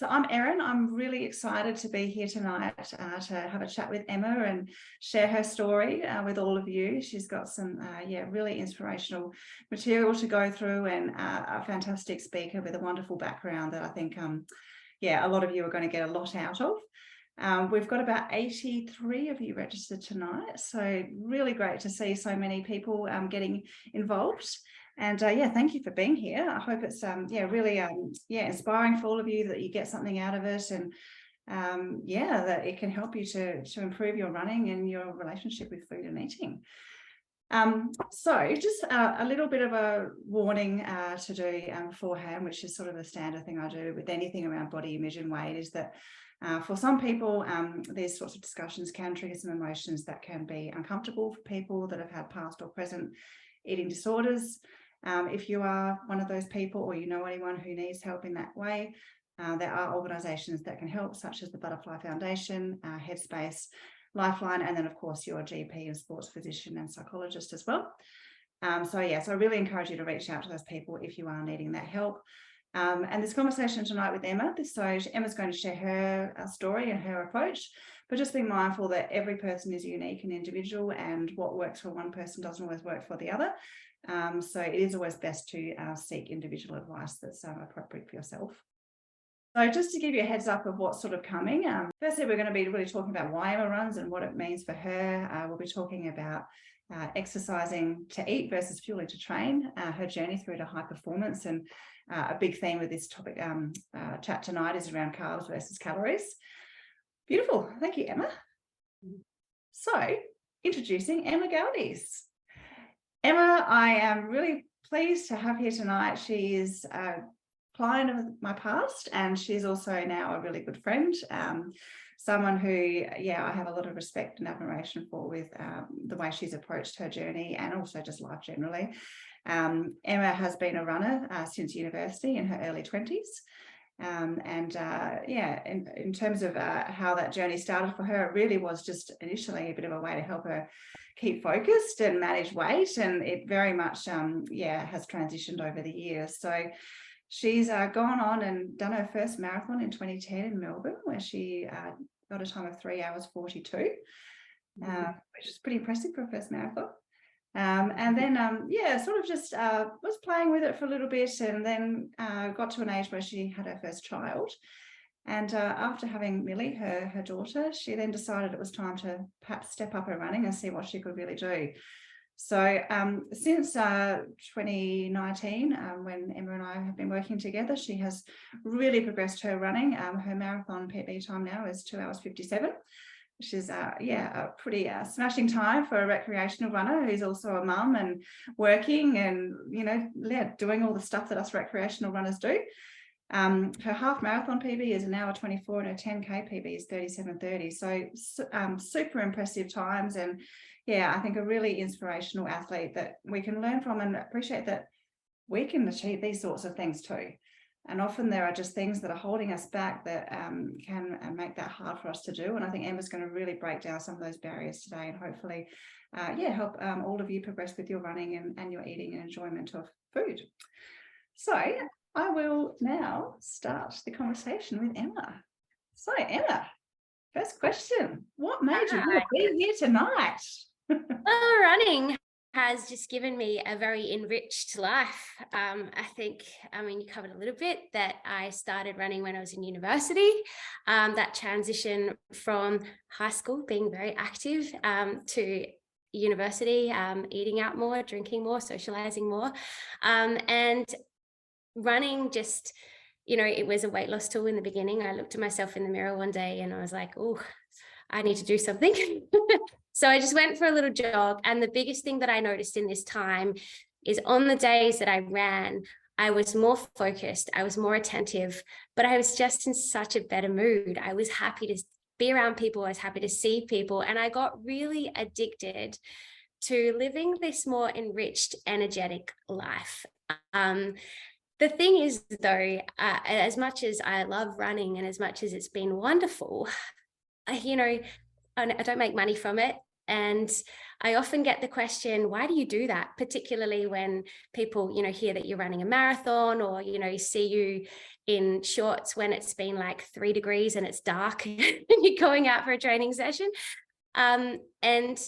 So I'm Erin. I'm really excited to be here tonight to have a chat with Emma and share her story with all of you. She's got some, really inspirational material to go through, and a fantastic speaker with a wonderful background that I think, a lot of you are going to get a lot out of. We've got about 83 of you registered tonight, so really great to see so many people getting involved. And thank you for being here. I hope it's really inspiring for all of you, that you get something out of it, and that it can help you to improve your running and your relationship with food and eating. So just a little bit of a warning to do beforehand, which is sort of a standard thing I do with anything around body image and weight, is that for some people, these sorts of discussions can trigger some emotions that can be uncomfortable for people that have had past or present eating disorders. If you are one of those people, or you know anyone who needs help in that way, there are organisations that can help, such as the Butterfly Foundation, Headspace, Lifeline, and then of course your GP and sports physician and psychologist as well. So I really encourage you to reach out to those people if you are needing that help. And this conversation tonight with Emma, Emma's going to share her story and her approach, but just be mindful that every person is unique and individual, and what works for one person doesn't always work for the other. So it is always best to seek individual advice that's appropriate for yourself. So just to give you a heads up of what's sort of coming, firstly, we're going to be really talking about why Emma runs and what it means for her. We'll be talking about exercising to eat versus fueling to train, her journey through to high performance. And a big theme with this topic chat tonight is around carbs versus calories. Beautiful. Thank you, Emma. So introducing Emma Galdes. Emma, I am really pleased to have here tonight. She is a client of my past, and she's also now a really good friend, someone who, I have a lot of respect and admiration for, with the way she's approached her journey and also just life generally. Emma has been a runner since university in her early 20s. In terms of how that journey started for her, it really was just initially a bit of a way to help her keep focused and manage weight, and it very much has transitioned over the years. So she's gone on and done her first marathon in 2010 in Melbourne, where she got a time of 3 hours 42, which is pretty impressive for a first marathon. And then was playing with it for a little bit, and then got to an age where she had her first child. And after having Millie, her daughter, she then decided it was time to perhaps step up her running and see what she could really do. So since 2019, when Emma and I have been working together, she has really progressed her running. Her marathon PB time now is 2 hours 57, which is a pretty smashing time for a recreational runner who's also a mum and working and, doing all the stuff that us recreational runners do. Her half marathon PB is an hour 24, and her 10K PB is 37:30. So super impressive times, and I think a really inspirational athlete that we can learn from and appreciate that we can achieve these sorts of things too. And often there are just things that are holding us back that can make that hard for us to do. And I think Emma's going to really break down some of those barriers today, and hopefully, help all of you progress with your running and your eating and enjoyment of food. So I will now start the conversation with Emma. So Emma, first question, what made you want to be here tonight? Well, running has just given me a very enriched life. You covered a little bit that I started running when I was in university. That transition from high school, being very active, to university, eating out more, drinking more, socializing more, and running just, it was a weight loss tool in the beginning. I looked at myself in the mirror one day and I was like, oh, I need to do something. So I just went for a little jog. And the biggest thing that I noticed in this time is on the days that I ran, I was more focused, I was more attentive, but I was just in such a better mood. I was happy to be around people. I was happy to see people. And I got really addicted to living this more enriched, energetic life. The thing is, though, as much as I love running and as much as it's been wonderful, I don't make money from it. And I often get the question, why do you do that? Particularly when people, hear that you're running a marathon, or, see you in shorts when it's been like 3 degrees and it's dark and you're going out for a training session. And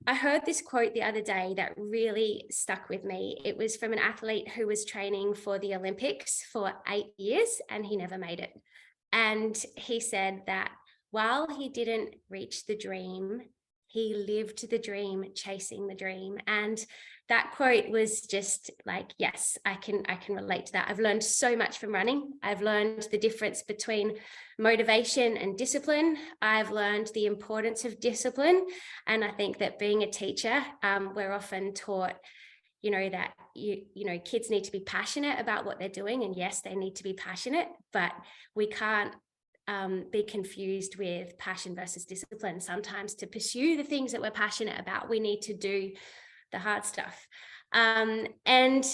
I heard this quote the other day that really stuck with me. It was from an athlete who was training for the Olympics for 8 years and he never made it. And he said that while he didn't reach the dream, he lived the dream, chasing the dream. And that quote was just like, yes, I can relate to that. I've learned so much from running. I've learned the difference between motivation and discipline. I've learned the importance of discipline. And I think that being a teacher, we're often taught, that kids need to be passionate about what they're doing. And yes, they need to be passionate, but we can't be confused with passion versus discipline. Sometimes to pursue the things that we're passionate about, we need to do the hard stuff. And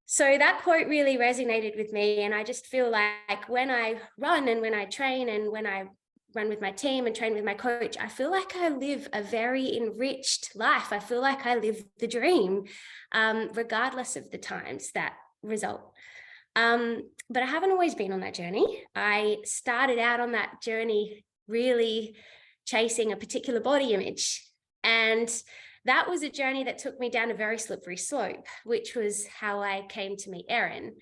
so that quote really resonated with me. And I just feel like when I run and when I train and when I run with my team and train with my coach, I feel like I live a very enriched life. I feel like I live the dream, regardless of the times that result. But I haven't always been on that journey. I started out on that journey really chasing a particular body image. And that was a journey that took me down a very slippery slope, which was how I came to meet Erin.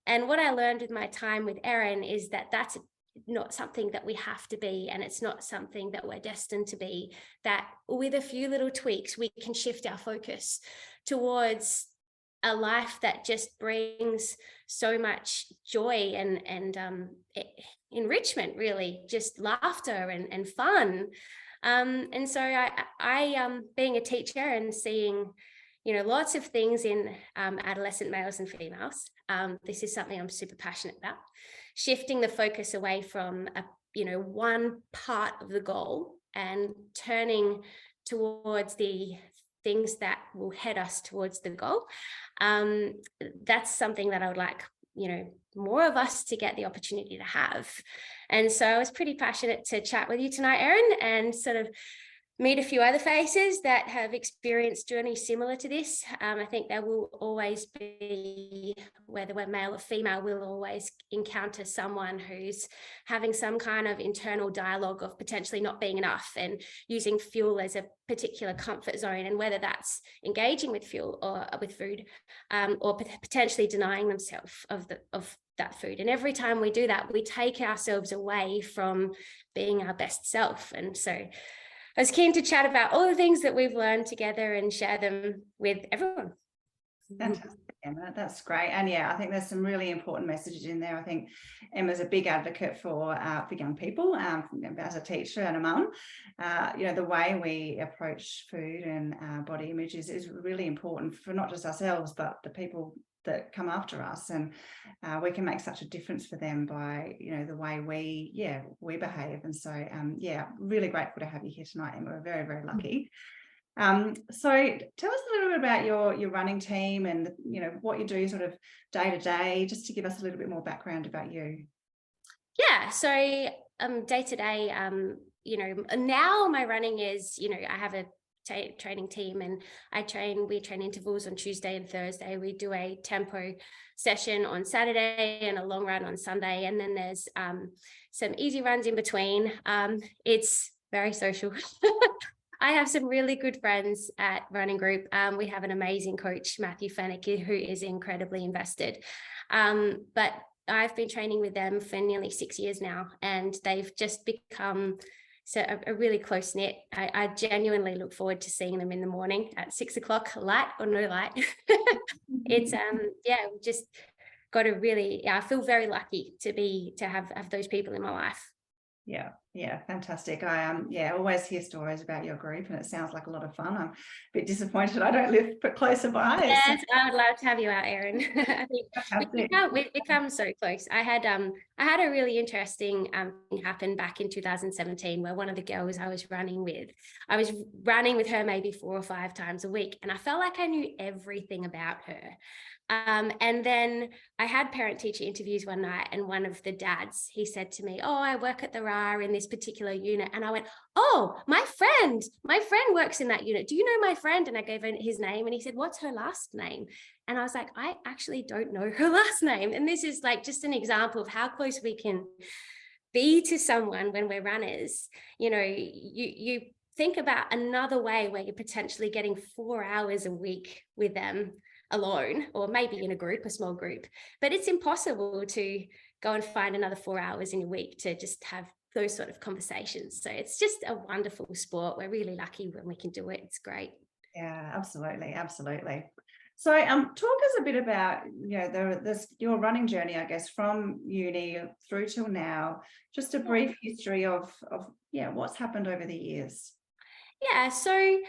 And what I learned with my time with Erin is that that's not something that we have to be, and it's not something that we're destined to be, that with a few little tweaks, we can shift our focus towards a life that just brings so much joy and enrichment, really, just laughter and fun. And so I being a teacher and seeing, lots of things in adolescent males and females, this is something I'm super passionate about. Shifting the focus away from one part of the goal and turning towards the things that will head us towards the goal. That's something that I would like, more of us to get the opportunity to have. And so I was pretty passionate to chat with you tonight, Erin, and sort of meet a few other faces that have experienced journeys similar to this. I think there will always be, whether we're male or female, we'll always encounter someone who's having some kind of internal dialogue of potentially not being enough and using fuel as a particular comfort zone, and whether that's engaging with fuel or with food, or potentially denying themselves of that food. And every time we do that, we take ourselves away from being our best self. And so I was keen to chat about all the things that we've learned together and share them with everyone. Fantastic, Emma. That's great. And yeah, I think there's some really important messages in there. I think Emma's a big advocate for young people, as a teacher and a mum. The way we approach food and body image is really important for not just ourselves, but the people that come after us, and we can make such a difference for them by the way we behave. And so really grateful to have you here tonight, Emma. We're very, very lucky. So tell us a little bit about your running team and what you do sort of day to day, just to give us a little bit more background about you. So day to day, now my running is, I have a training team, and we train intervals on Tuesday and Thursday. We do a tempo session on Saturday and a long run on Sunday, and then there's some easy runs in between. It's very social. I have some really good friends at running group. We have an amazing coach, Matthew Fennick, who is incredibly invested, but I've been training with them for nearly 6 years now, and they've just become a really close knit. I genuinely look forward to seeing them in the morning at 6 o'clock, light or no light. It's just got a really, I feel very lucky to have those people in my life. Yeah, fantastic. I always hear stories about your group, and it sounds like a lot of fun. I'm a bit disappointed I don't live closer by. Yes, I would love to have you out, Erin. I think we've become so close. I had a really interesting thing happen back in 2017, where one of the girls I was running with her maybe 4 or 5 times a week, and I felt like I knew everything about her. And then I had parent-teacher interviews one night, and one of the dads, he said to me, oh, I work at the RA in this particular unit. And I went, oh, my friend works in that unit. Do you know my friend? And I gave him his name, and he said, what's her last name? And I was like, I actually don't know her last name. And this is like just an example of how close we can be to someone when we're runners. You think about another way where you're potentially getting 4 hours a week with them alone, or maybe in a small group, but it's impossible to go and find another 4 hours in your week to just have those sort of conversations. So it's just a wonderful sport. We're really lucky when we can do it. It's great. Yeah, absolutely. So talk us a bit about your running journey, I guess, from uni through till now, just a brief history of what's happened over the years. Yeah, so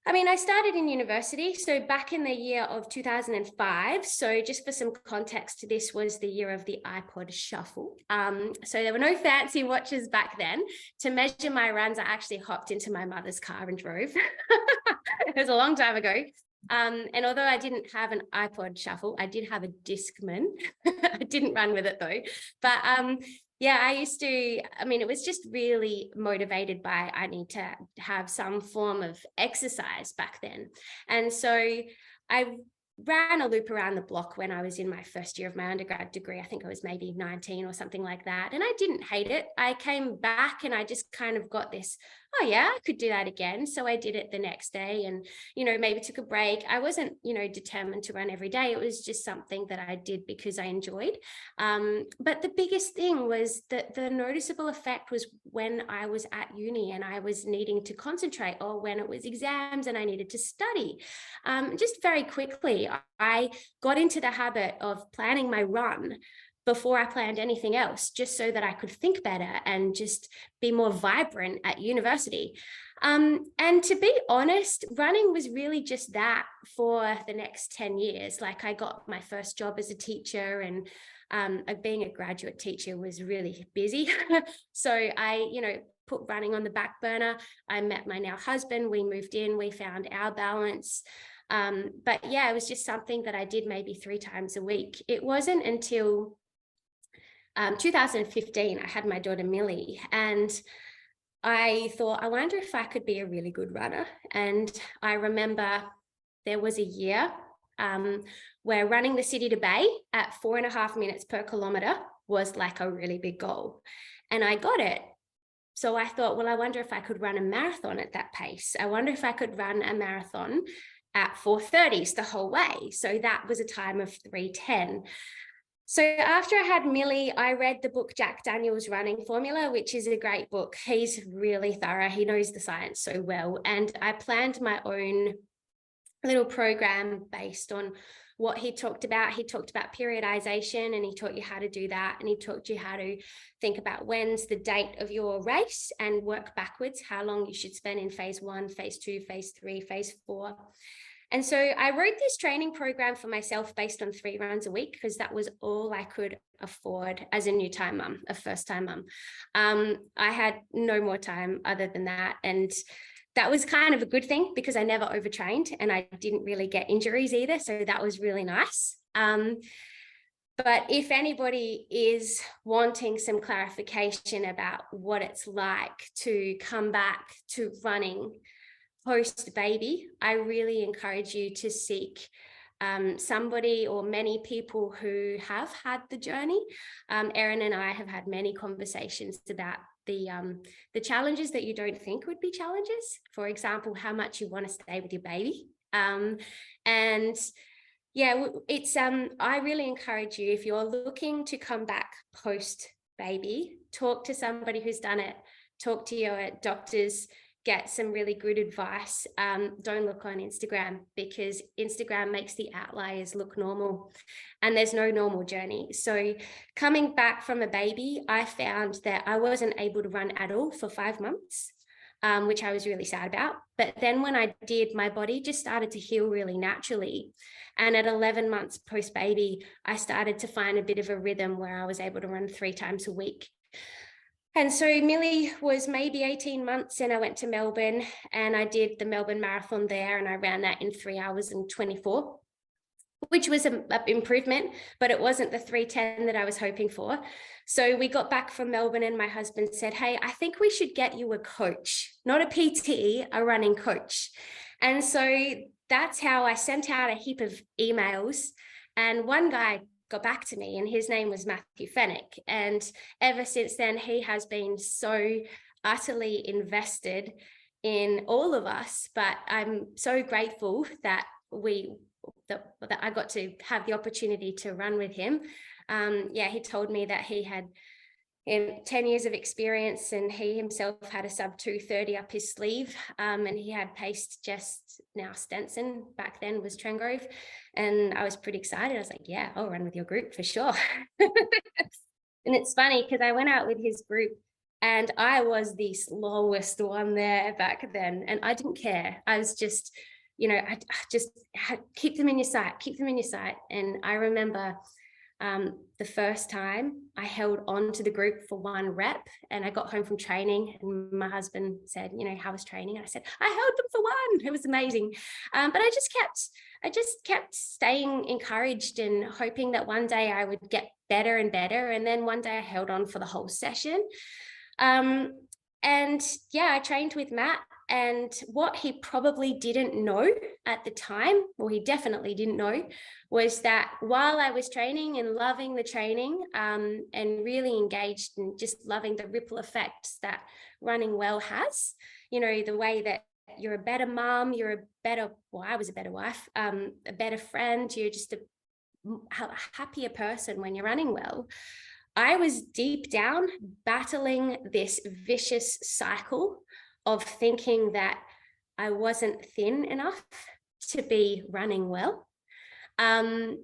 I started in university, so back in the year of 2005. So just for some context, this was the year of the iPod Shuffle. So there were no fancy watches back then. To measure my runs, I actually hopped into my mother's car and drove. It was a long time ago. And although I didn't have an iPod Shuffle, I did have a Discman. I didn't run with it though. But I used to, it was just really motivated by I need to have some form of exercise back then. And so I ran a loop around the block when I was in my first year of my undergrad degree. I think I was maybe 19 or something like that. And I didn't hate it. I came back and I just kind of got this, oh yeah, I could do that again. So I did it the next day and, maybe took a break. I wasn't, determined to run every day. It was just something that I did because I enjoyed. But the biggest thing was that the noticeable effect was when I was at uni and I was needing to concentrate, or when it was exams and I needed to study. Just very quickly, I got into the habit of planning my run before I planned anything else, just so that I could think better and just be more vibrant at university. And to be honest, running was really just that for the next 10 years. Like, I got my first job as a teacher, and being a graduate teacher was really busy. So I, put running on the back burner. I met my now husband, we moved in, we found our balance. But yeah, it was just something that I did maybe 3 times a week. It wasn't until 2015, I had my daughter Millie, and I thought, I wonder if I could be a really good runner. And I remember there was a year where running the city to bay at 4.5 minutes per kilometre was like a really big goal. And I got it. So I thought, well, I wonder if I could run a marathon at that pace. I wonder if I could run a marathon at 4:30s the whole way. So that was a time of 3:10. So after I had Millie, I read the book Jack Daniel's Running Formula, which is a great book. He's really thorough. He knows the science so well. And I planned my own little program based on what he talked about. He talked about periodization, and he taught you how to do that. And he taught you how to think about when's the date of your race and work backwards, how long you should spend in phase 1, phase 2, phase 3, phase 4. And so I wrote this training program for myself based on 3 runs a week, because that was all I could afford as a new-time mum, a first-time mum. I had no more time other than that. And that was kind of a good thing, because I never overtrained and I didn't really get injuries either. So that was really nice. But if anybody is wanting some clarification about what it's like to come back to running post-baby, I really encourage you to seek somebody or many people who have had the journey. Erin and I have had many conversations about the challenges that you don't think would be challenges. For example, how much you want to stay with your baby. And yeah, it's I really encourage you, if you're looking to come back post-baby, talk to somebody who's done it, talk to your doctors, get some really good advice. Don't look on Instagram, because Instagram makes the outliers look normal, and there's no normal journey. So coming back from a baby, I found that I wasn't able to run at all for 5 months, which I was really sad about. But then when I did, my body just started to heal really naturally. And at 11 months post-baby, I started to find a bit of a rhythm where I was able to run 3 times a week. And so Millie was maybe 18 months, and I went to Melbourne and I did the Melbourne Marathon there, and I ran that in 3 hours and 24, which was an improvement, but it wasn't the 3:10 that I was hoping for. So we got back from Melbourne and my husband said, hey, I think we should get you a coach, not a PT, a running coach. And so that's how I sent out a heap of emails. And one guy got back to me and his name was Matthew Fennick. And ever since then, he has been so utterly invested in all of us. But I'm so grateful that I got to have the opportunity to run with him. He told me that he had 10 years of experience and he himself had a sub-2 30 up his sleeve, and he had paced just now Stenson, back then was Trengrove, and I was pretty excited. I was like, yeah, I'll run with your group for sure. And it's funny because I went out with his group and I was the slowest one there back then, and I didn't care. I was just, I just had, keep them in your sight. And I remember the first time I held on to the group for 1 rep, and I got home from training and my husband said, how was training? And I said, I held them for 1. It was amazing. But I just kept staying encouraged and hoping that one day I would get better and better. And then one day I held on for the whole session. I trained with Matt, and what he probably didn't know at the time, or he definitely didn't know, was that while I was training and loving the training, and really engaged and just loving the ripple effects that running well has, the way that you're a better mom, I was a better wife, a better friend, you're just a happier person when you're running well. I was deep down battling this vicious cycle of thinking that I wasn't thin enough to be running well. And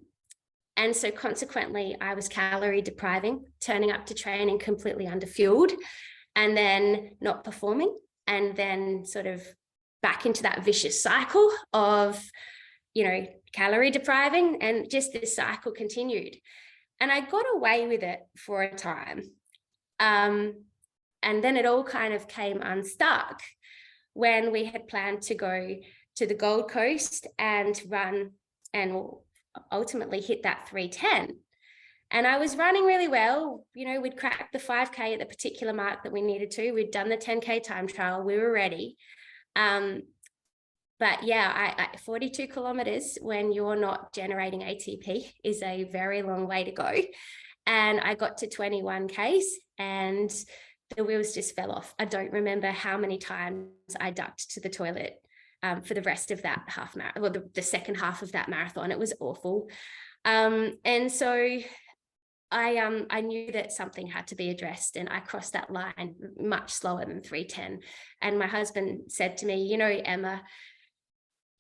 so consequently, I was calorie depriving, turning up to training completely underfueled, and then not performing, and then sort of back into that vicious cycle of, calorie depriving, and just this cycle continued. And I got away with it for a time. And then it all kind of came unstuck when we had planned to go to the Gold Coast and run and ultimately hit that 3:10. And I was running really well. We'd cracked the 5K at the particular mark that we needed to. We'd done the 10K time trial. We were ready. But yeah, I 42 kilometers when you're not generating ATP is a very long way to go. And I got to 21 Ks and the wheels just fell off. I don't remember how many times I ducked to the toilet for the rest of that half marathon, well, the second half of that marathon. It was awful. And so I knew that something had to be addressed, and I crossed that line much slower than 3:10. And my husband said to me, Emma,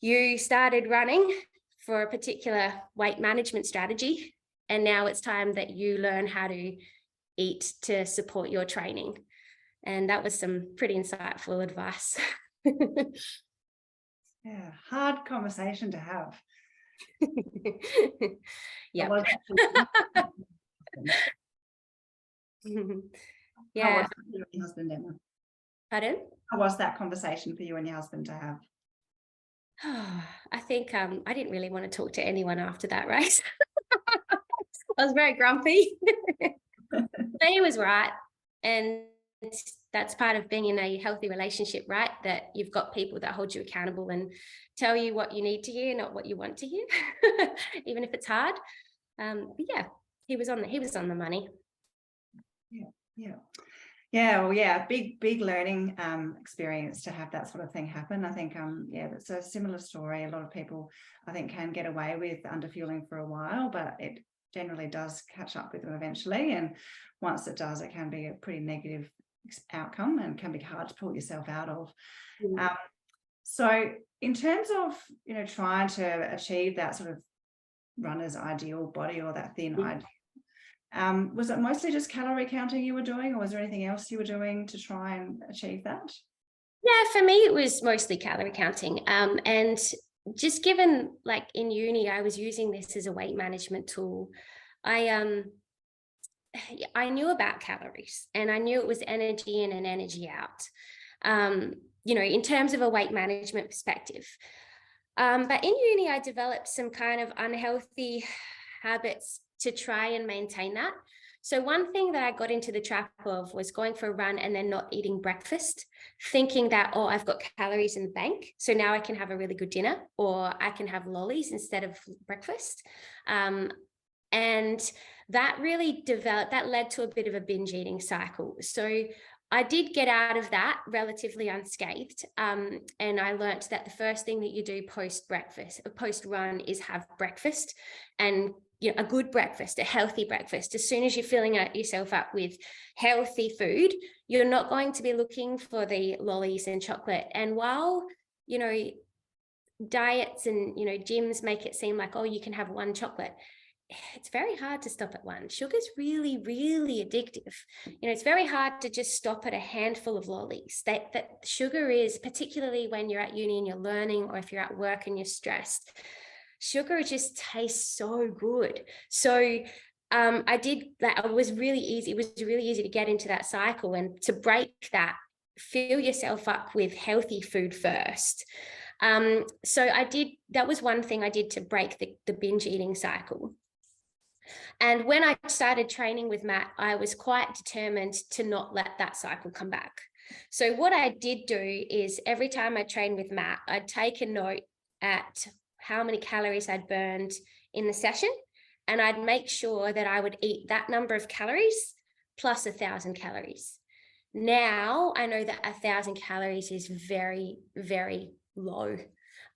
you started running for a particular weight management strategy, and now it's time that you learn how to eat to support your training. And that was some pretty insightful advice. Yeah, hard conversation to have. Yeah. Yeah. How was that for you and your husband, Emma? Pardon? How was that conversation for you and your husband to have? I think I didn't really want to talk to anyone after that race. I was very grumpy. But he was right. And that's part of being in a healthy relationship, right? That you've got people that hold you accountable and tell you what you need to hear, not what you want to hear, even if it's hard. But yeah, he was on the money. Yeah. Big learning experience to have that sort of thing happen. I think it's a similar story. A lot of people, I think, can get away with underfueling for a while, but it generally does catch up with them eventually. And once it does, it can be a pretty negative outcome and can be hard to pull yourself out of. So in terms of trying to achieve that sort of runner's ideal body, or that thin ideal, was it mostly just calorie counting you were doing, or was there anything else you were doing to try and achieve that? Yeah, for me it was mostly calorie counting, and just given, like, in uni I was using this as a weight management tool. I knew about calories, and I knew it was energy in and energy out. In terms of a weight management perspective, But in uni, I developed some kind of unhealthy habits to try and maintain that. So one thing that I got into the trap of was going for a run and then not eating breakfast, thinking that, oh, I've got calories in the bank, so now I can have a really good dinner, or I can have lollies instead of breakfast. And that really that led to a bit of a binge eating cycle. So I did get out of that relatively unscathed. And I learnt that the first thing that you do post run is have breakfast, and a good breakfast, a healthy breakfast. As soon as you're filling yourself up with healthy food, you're not going to be looking for the lollies and chocolate. And while, diets and, gyms make it seem like, oh, you can have one chocolate, it's very hard to stop at one. Sugar's really, really addictive. It's very hard to just stop at a handful of lollies. That sugar is, particularly when you're at uni and you're learning, or if you're at work and you're stressed, sugar just tastes so good. So I did that. It was really easy. It was really easy to get into that cycle, and to break that, fill yourself up with healthy food first. So that was one thing I did to break the binge eating cycle. And when I started training with Matt, I was quite determined to not let that cycle come back. So what I did do is, every time I trained with Matt, I'd take a note at how many calories I'd burned in the session, and I'd make sure that I would eat that number of calories plus 1,000 calories. Now I know that 1,000 calories is very, very low.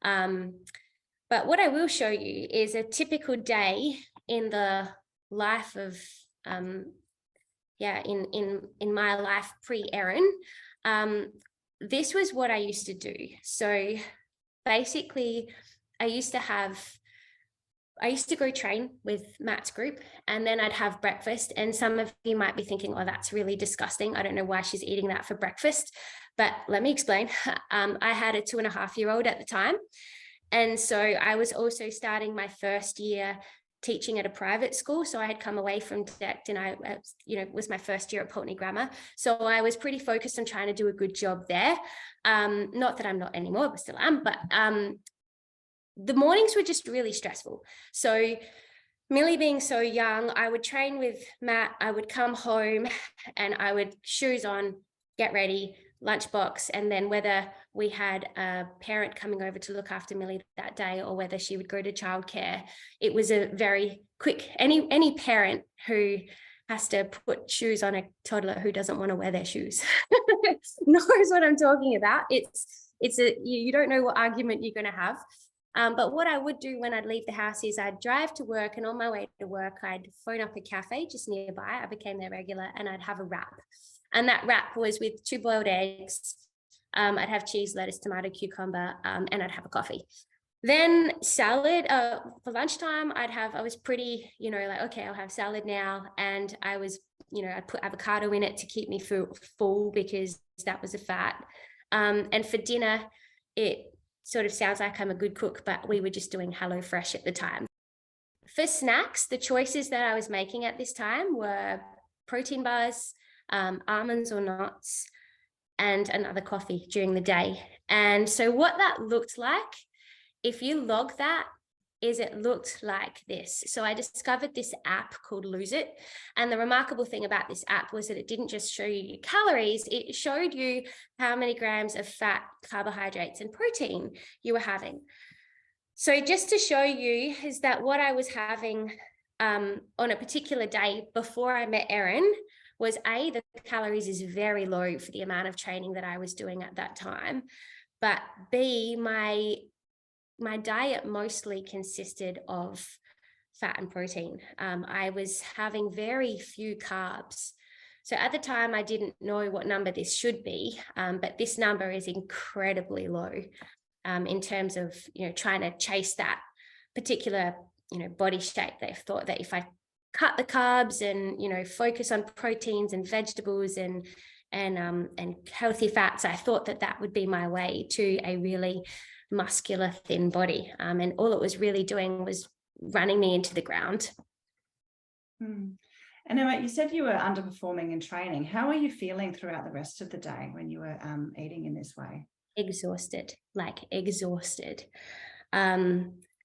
But what I will show you is a typical day in the life of, in my life pre-Erin. This was what I used to do. So basically, I used to go train with Matt's group, and then I'd have breakfast. And some of you might be thinking, oh, that's really disgusting. I don't know why she's eating that for breakfast. But let me explain. I had a 2.5-year-old at the time. And so I was also starting my first year teaching at a private school. So I had come away from DECT, and it was my first year at Pulteney Grammar. So I was pretty focused on trying to do a good job there. Not that I'm not anymore, but still am. But the mornings were just really stressful. So Millie being so young, I would train with Matt, I would come home and I would shoes on, get ready, lunchbox, and then whether we had a parent coming over to look after Millie that day or whether she would go to childcare, it was a very quick, any parent who has to put shoes on a toddler who doesn't want to wear their shoes knows what I'm talking about. You don't know what argument you're going to have. But what I would do when I'd leave the house is I'd drive to work, and on my way to work, I'd phone up a cafe just nearby. I became their regular, and I'd have a wrap. And that wrap was with 2 boiled eggs. I'd have cheese, lettuce, tomato, cucumber, and I'd have a coffee. Then salad. For lunchtime, I was pretty, okay, I'll have salad now. And I was, I'd put avocado in it to keep me full because that was a fat. And for dinner, it sort of sounds like I'm a good cook, but we were just doing HelloFresh at the time. For snacks, the choices that I was making at this time were protein bars, almonds or nuts, and another coffee during the day. And so what that looked like, if you log that, is it looked like this. So I discovered this app called Lose It. And the remarkable thing about this app was that it didn't just show you your calories, it showed you how many grams of fat, carbohydrates, and protein you were having. So just to show you is that what I was having on a particular day before I met Erin was A, the calories is very low for the amount of training that I was doing at that time. But B, my diet mostly consisted of fat and protein. I was having very few carbs. So at the time, I didn't know what number this should be, but this number is incredibly low in terms of, trying to chase that particular, body shape. They've thought that if I cut the carbs and, focus on proteins and vegetables and healthy fats, I thought that would be my way to a really muscular, thin body. And all it was really doing was running me into the ground. And Emma, you said you were underperforming in training. How were you feeling throughout the rest of the day when you were eating in this way? Exhausted.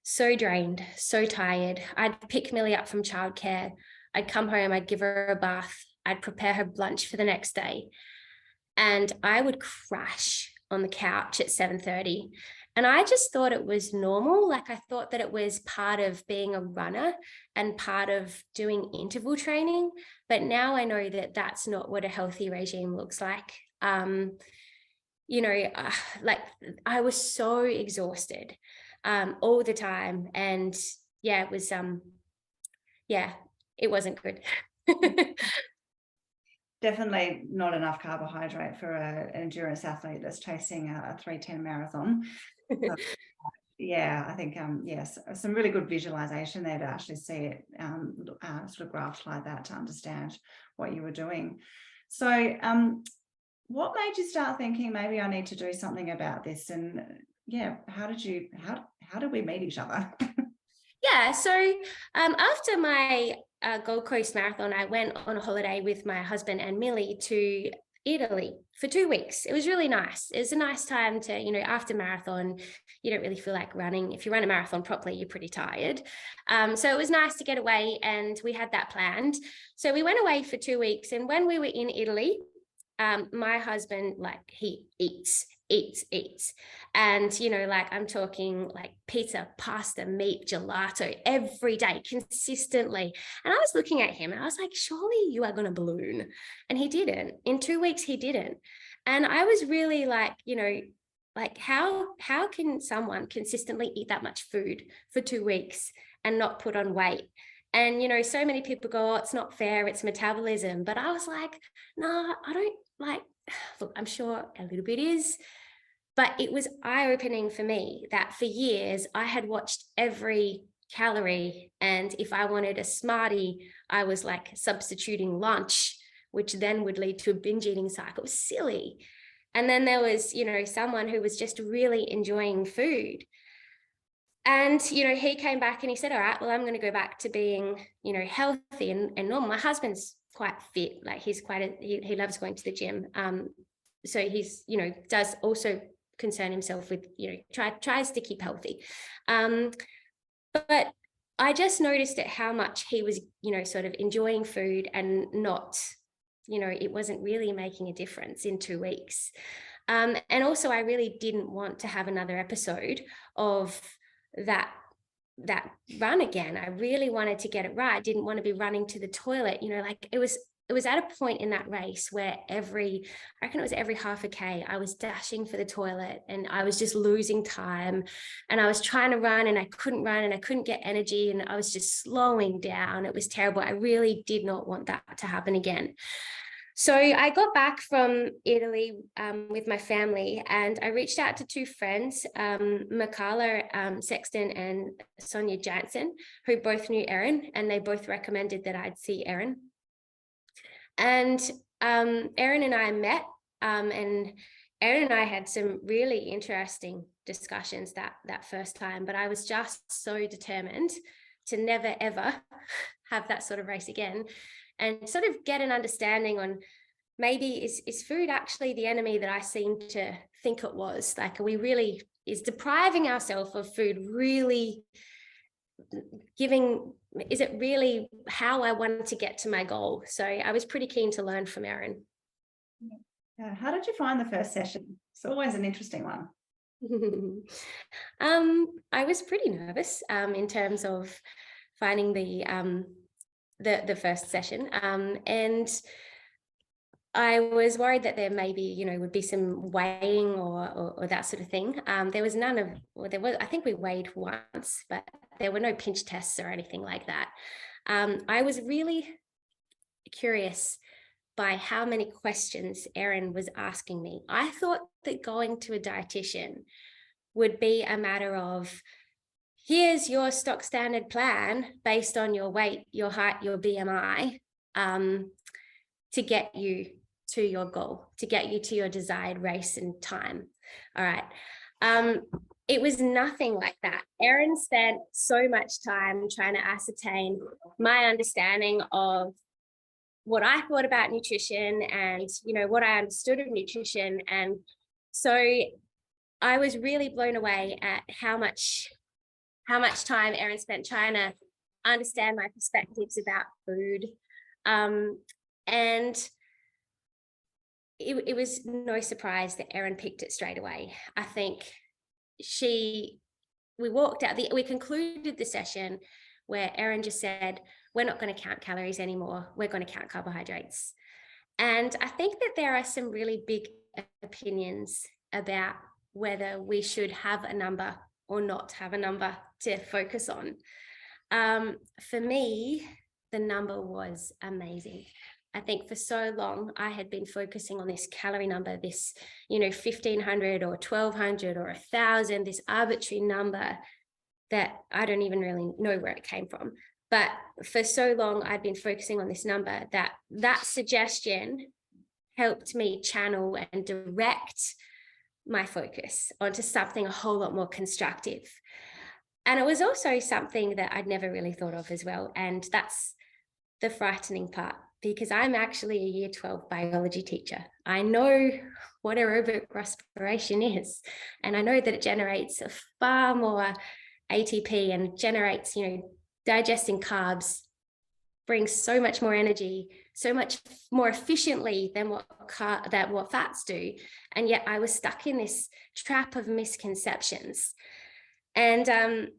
So drained, so tired. I'd pick Millie up from childcare. I'd come home, I'd give her a bath. I'd prepare her lunch for the next day. And I would crash on the couch at 7:30. And I just thought it was normal. Like, I thought that it was part of being a runner and part of doing interval training. But now I know that that's not what a healthy regime looks like. Like, I was so exhausted all the time. And yeah, it was, it wasn't good. Definitely not enough carbohydrate for an endurance athlete that's chasing a 3:10 marathon. Yeah, I think, yes, some really good visualization there to actually see it sort of graphed like that to understand what you were doing. So what made you start thinking, maybe I need to do something about this? And yeah, how did we meet each other? Yeah, so after my Gold Coast Marathon, I went on a holiday with my husband and Millie to Italy for 2 weeks. It was really nice. It was a nice time to, after marathon, you don't really feel like running. If you run a marathon properly, you're pretty tired. So it was nice to get away, and we had that planned. So we went away for 2 weeks, and when we were in Italy, my husband, like, he eats. And, I'm talking like pizza, pasta, meat, gelato every day, consistently. And I was looking at him and I was like, surely you are going to balloon. And he didn't. In 2 weeks, he didn't. And I was really like, how can someone consistently eat that much food for 2 weeks and not put on weight? And, so many people go, oh, it's not fair, it's metabolism. But I was like, no, I don't like, look, I'm sure a little bit is. But it was eye-opening for me that for years I had watched every calorie. And if I wanted a Smartie, I was like substituting lunch, which then would lead to a binge eating cycle. It was silly. And then there was, someone who was just really enjoying food. And, he came back and he said, all right, well, I'm going to go back to being, healthy and normal. My husband's quite fit. Like, he's he loves going to the gym. So he's, does also concern himself with, tries to keep healthy. But I just noticed at how much he was, sort of enjoying food and not, it wasn't really making a difference in 2 weeks. And also I really didn't want to have another episode of that run again. I really wanted to get it right. I didn't want to be running to the toilet, it was at a point in that race where I reckon it was every half a K, I was dashing for the toilet and I was just losing time, and I was trying to run and I couldn't run and I couldn't get energy and I was just slowing down. It was terrible. I really did not want that to happen again. So I got back from Italy with my family, and I reached out to 2 friends, Michaela Sexton and Sonia Jansen, who both knew Erin, and they both recommended that I'd see Erin. And Erin and I met, and Erin and I had some really interesting discussions that first time, but I was just so determined to never, ever have that sort of race again, and sort of get an understanding on maybe is food actually the enemy that I seem to think it was? Like, is depriving ourselves of food really is it really how I wanted to get to my goal? So I was pretty keen to learn from Erin. How did you find the first session? It's always an interesting one. I was pretty nervous in terms of finding the first session, and I was worried that there maybe, would be some weighing or that sort of thing. There was I think we weighed once, but there were no pinch tests or anything like that. I was really curious by how many questions Erin was asking me. I thought that going to a dietitian would be a matter of, here's your stock standard plan based on your weight, your height, your BMI, to get you to your goal, to get you to your desired race and time. All right. It was nothing like that. Erin spent so much time trying to ascertain my understanding of what I thought about nutrition and, what I understood of nutrition. And so I was really blown away at how much how much time Erin spent trying to understand my perspectives about food. And it was no surprise that Erin picked it straight away. I think we walked out, we concluded the session where Erin just said, we're not going to count calories anymore. We're going to count carbohydrates. And I think that there are some really big opinions about whether we should have a number or not have a number to focus on. For me, the number was amazing. I think for so long, I had been focusing on this calorie number, this, 1,500 or 1,200 or 1,000, this arbitrary number that I don't even really know where it came from. But for so long, I'd been focusing on this number that suggestion helped me channel and direct my focus onto something a whole lot more constructive. And it was also something that I'd never really thought of as well. And that's the frightening part, because I'm actually a year 12 biology teacher. I know what aerobic respiration is, and I know that it generates far more ATP and generates, digesting carbs brings so much more energy, so much more efficiently than what fats do. And yet I was stuck in this trap of misconceptions. And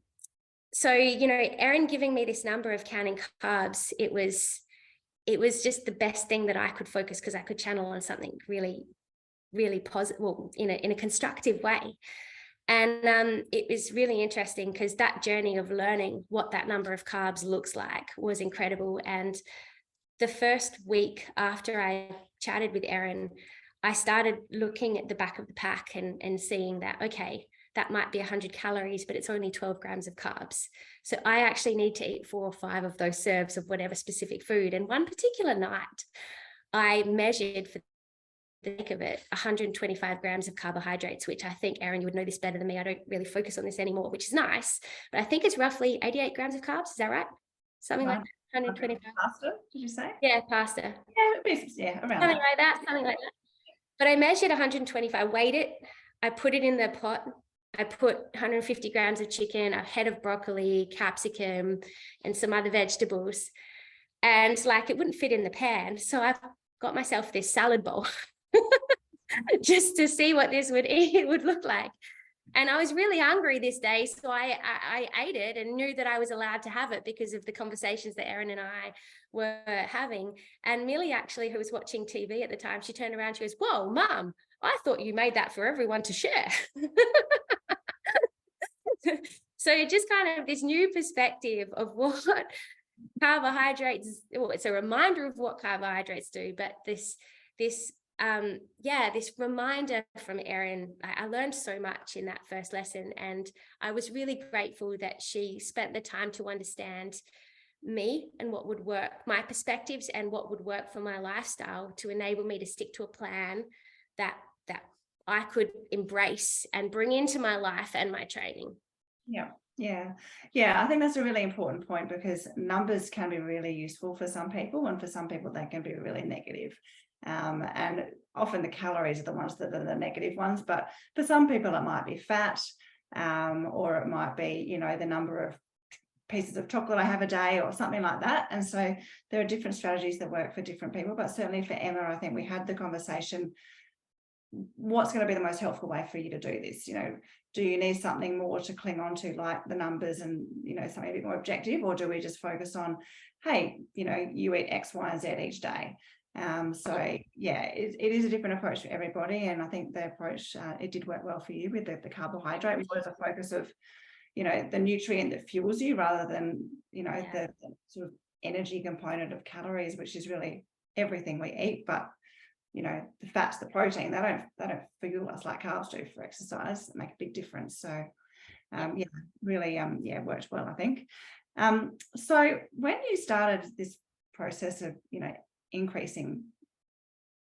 so, Erin giving me this number of counting carbs, it was just the best thing that I could focus, because I could channel on something really, really positive, well, in a constructive way. And it was really interesting, because that journey of learning what that number of carbs looks like was incredible. And the first week after I chatted with Erin, I started looking at the back of the pack and seeing that, okay, that might be 100 calories, but it's only 12 grams of carbs. So I actually need to eat 4 or 5 of those serves of whatever specific food. And one particular night, I measured, for the sake of it, 125 grams of carbohydrates, which I think, Erin, you would know this better than me. I don't really focus on this anymore, which is nice. But I think it's roughly 88 grams of carbs. Is that right? Something like that, 125. Pasta, did you say? Yeah, pasta. Around something like that. But I measured 125, weighed it, I put it in the pot. I put 150 grams of chicken, a head of broccoli, capsicum, and some other vegetables. And it wouldn't fit in the pan. So I got myself this salad bowl just to see what this would look like. And I was really hungry this day. So I ate it and knew that I was allowed to have it because of the conversations that Erin and I were having. And Millie, actually, who was watching TV at the time, she turned around, she goes, "Whoa, Mum, I thought you made that for everyone to share." So just kind of this new perspective of what carbohydrates, well, it's a reminder of what carbohydrates do, but this reminder from Erin, I learned so much in that first lesson, and I was really grateful that she spent the time to understand me and what would work, my perspectives and what would work for my lifestyle, to enable me to stick to a plan that I could embrace and bring into my life and my training. Yeah. I think that's a really important point, because numbers can be really useful for some people, and for some people they can be really negative. And often the calories are the ones that are the negative ones, but for some people it might be fat, or it might be, the number of pieces of chocolate I have a day or something like that. And so there are different strategies that work for different people. But certainly for Emma, I think we had the conversation, what's going to be the most helpful way for you to do this? Do you need something more to cling on to, like the numbers and, something a bit more objective, or do we just focus on, hey, you eat X, Y, and Z each day? It is a different approach for everybody. And I think the approach, it did work well for you with the carbohydrate, which was a focus of, the nutrient that fuels you, rather than, the sort of energy component of calories, which is really everything we eat. But the fats, the protein, they don't fuel us like carbs do for exercise. It make a big difference. So really worked well, I think. So when you started this process of increasing,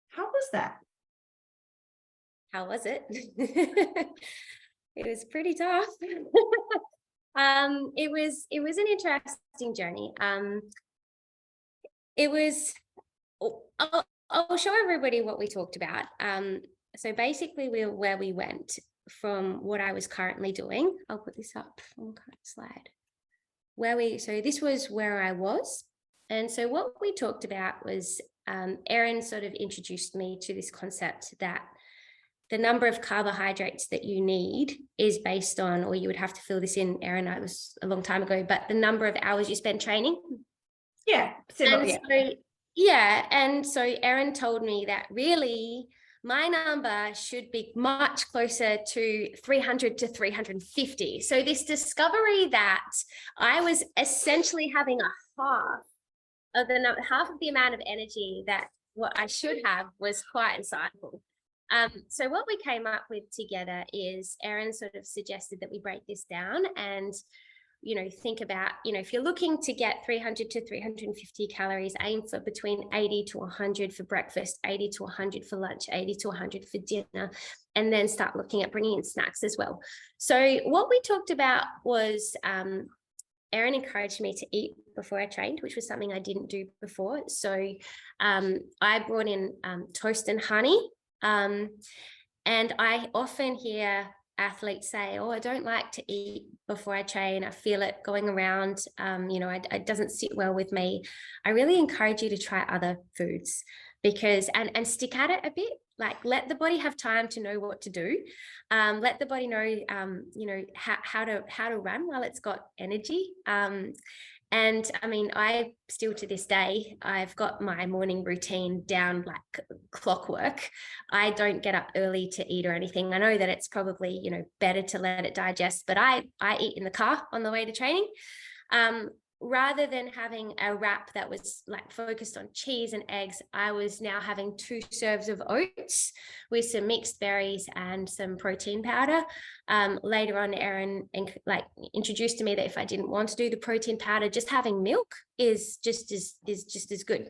how was that? How was it? It was pretty tough. It was an interesting journey. I'll show everybody what we talked about. So basically where we went from what I was currently doing. I'll put this up on the current slide. So this was where I was. And so what we talked about was Erin sort of introduced me to this concept that the number of carbohydrates that you need is based on, or you would have to fill this in, Erin, it was a long time ago, but the number of hours you spend training. Yeah, similar, and so Erin told me that really my number should be much closer to 300 to 350. So this discovery that I was essentially having a half of the amount of energy that what I should have was quite insightful. So what we came up with together is Erin sort of suggested that we break this down and, think about, if you're looking to get 300 to 350 calories, aim for between 80 to 100 for breakfast, 80 to 100 for lunch, 80 to 100 for dinner, and then start looking at bringing in snacks as well. So what we talked about was Erin encouraged me to eat before I trained, which was something I didn't do before. So I brought in toast and honey. And I often hear athletes say, oh, I don't like to eat before I train. I feel it going around. It doesn't sit well with me. I really encourage you to try other foods because, and stick at it a bit, like let the body have time to know what to do. Let the body know, how to run while it's got energy. And I mean, I still to this day, I've got my morning routine down like clockwork. I don't get up early to eat or anything. I know that it's probably, better to let it digest, but I eat in the car on the way to training. Rather than having a wrap that was like focused on cheese and eggs, I was now having 2 serves of oats with some mixed berries and some protein powder. Later on, Erin introduced to me that if I didn't want to do the protein powder, just having milk is just as good.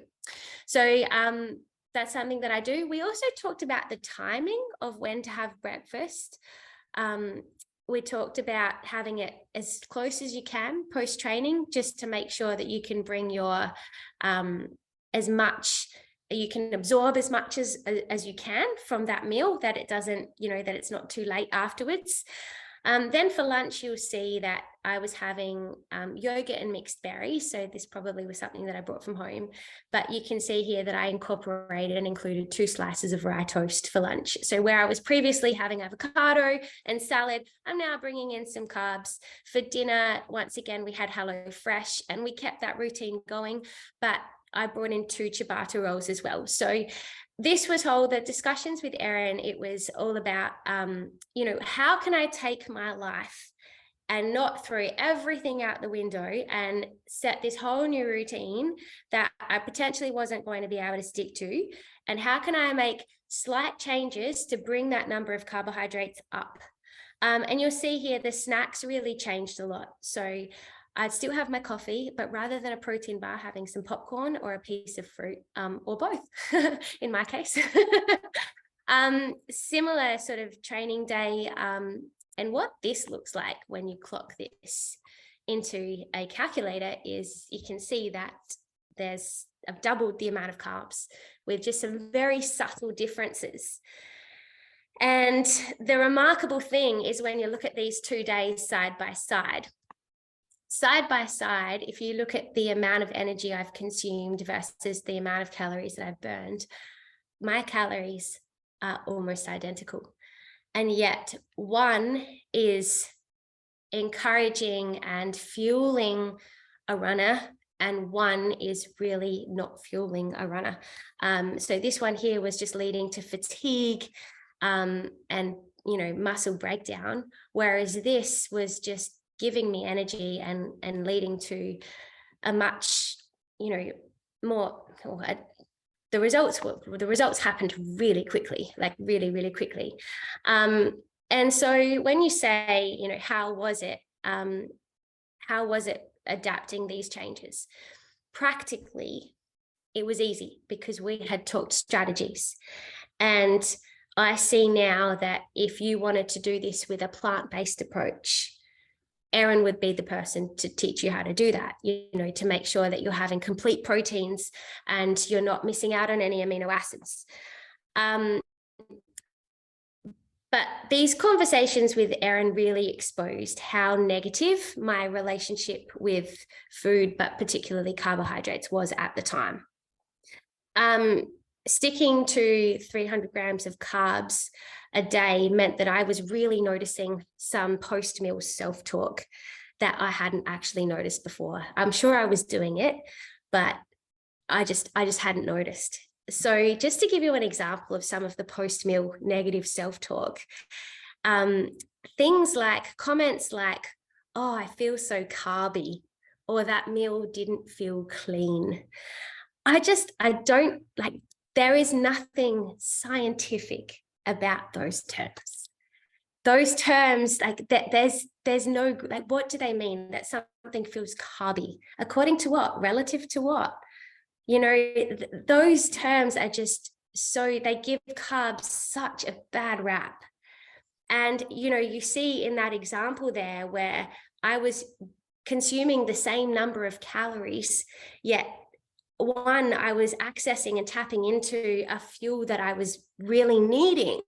So that's something that I do. We also talked about the timing of when to have breakfast. We talked about having it as close as you can post-training, just to make sure that you can bring your you can absorb as much as you can from that meal, that it doesn't, that it's not too late afterwards. Then for lunch, you'll see that I was having yogurt and mixed berries. So this probably was something that I brought from home, but you can see here that I incorporated and included 2 slices of rye toast for lunch. So where I was previously having avocado and salad, I'm now bringing in some carbs. For dinner, once again, we had Hello Fresh and we kept that routine going, but I brought in 2 ciabatta rolls as well. So this was all the discussions with Erin. It was all about, how can I take my life and not throw everything out the window and set this whole new routine that I potentially wasn't going to be able to stick to? And how can I make slight changes to bring that number of carbohydrates up? And you'll see here, the snacks really changed a lot. So I'd still have my coffee, but rather than a protein bar, having some popcorn or a piece of fruit, or both, in my case. Similar sort of training day. And what this looks like when you clock this into a calculator is you can see that I've doubled the amount of carbs with just some very subtle differences. And the remarkable thing is when you look at these 2 days side by side, if you look at the amount of energy I've consumed versus the amount of calories that I've burned, my calories are almost identical. And yet one is encouraging and fueling a runner, and one is really not fueling a runner. So this one here was just leading to fatigue and, muscle breakdown, whereas this was just giving me energy and leading to a much, more, the results happened really quickly, like really, really quickly. And so when you say, how was it adapting these changes? Practically, it was easy because we had talked strategies. And I see now that if you wanted to do this with a plant-based approach, Erin would be the person to teach you how to do that, to make sure that you're having complete proteins and you're not missing out on any amino acids. But these conversations with Erin really exposed how negative my relationship with food, but particularly carbohydrates, was at the time. Sticking to 300 grams of carbs a day meant that I was really noticing some post-meal self-talk that I hadn't actually noticed before. I'm sure I was doing it, but I just hadn't noticed. So just to give you an example of some of the post-meal negative self-talk, things like comments like, oh, I feel so carby, or that meal didn't feel clean. I don't like, there is nothing scientific about those terms. Those terms, like there's no, like, what do they mean that something feels carby? According to what? Relative to what? You know, those terms are just so, they give carbs such a bad rap. And, you know, you see in that example there where I was consuming the same number of calories, yet one, I was accessing and tapping into a fuel that I was really needing.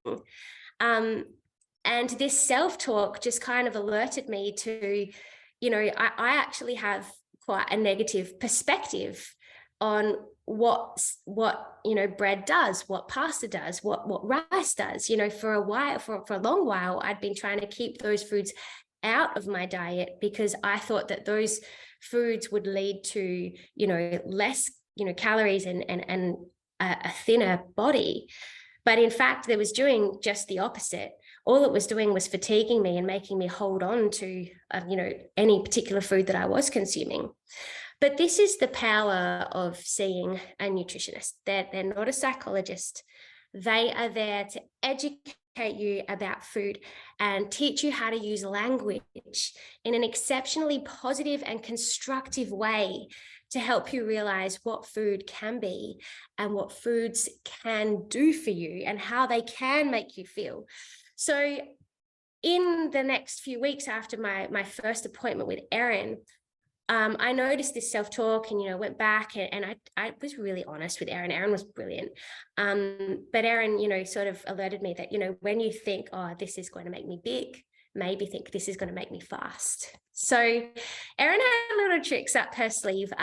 And this self-talk just kind of alerted me to, you know, I actually have quite a negative perspective on what you know, bread does, what pasta does, what rice does. You know, for a long while, I'd been trying to keep those foods out of my diet because I thought that those foods would lead to, you know, less, you know, calories and a thinner body. But in fact, it was doing just the opposite. All it was doing was fatiguing me and making me hold on to, you know, any particular food that I was consuming. But this is the power of seeing a nutritionist. They're not a psychologist. They are there to educate you about food and teach you how to use language in an exceptionally positive and constructive way to help you realize what food can be and what foods can do for you and how they can make you feel. So in the next few weeks after my first appointment with Erin, I noticed this self-talk and, you know, went back and I was really honest with Erin. Erin was brilliant. But Erin, you know, sort of alerted me that, you know, when you think, oh, this is going to make me big, maybe think this is going to make me fast. So Erin had little tricks up her sleeve.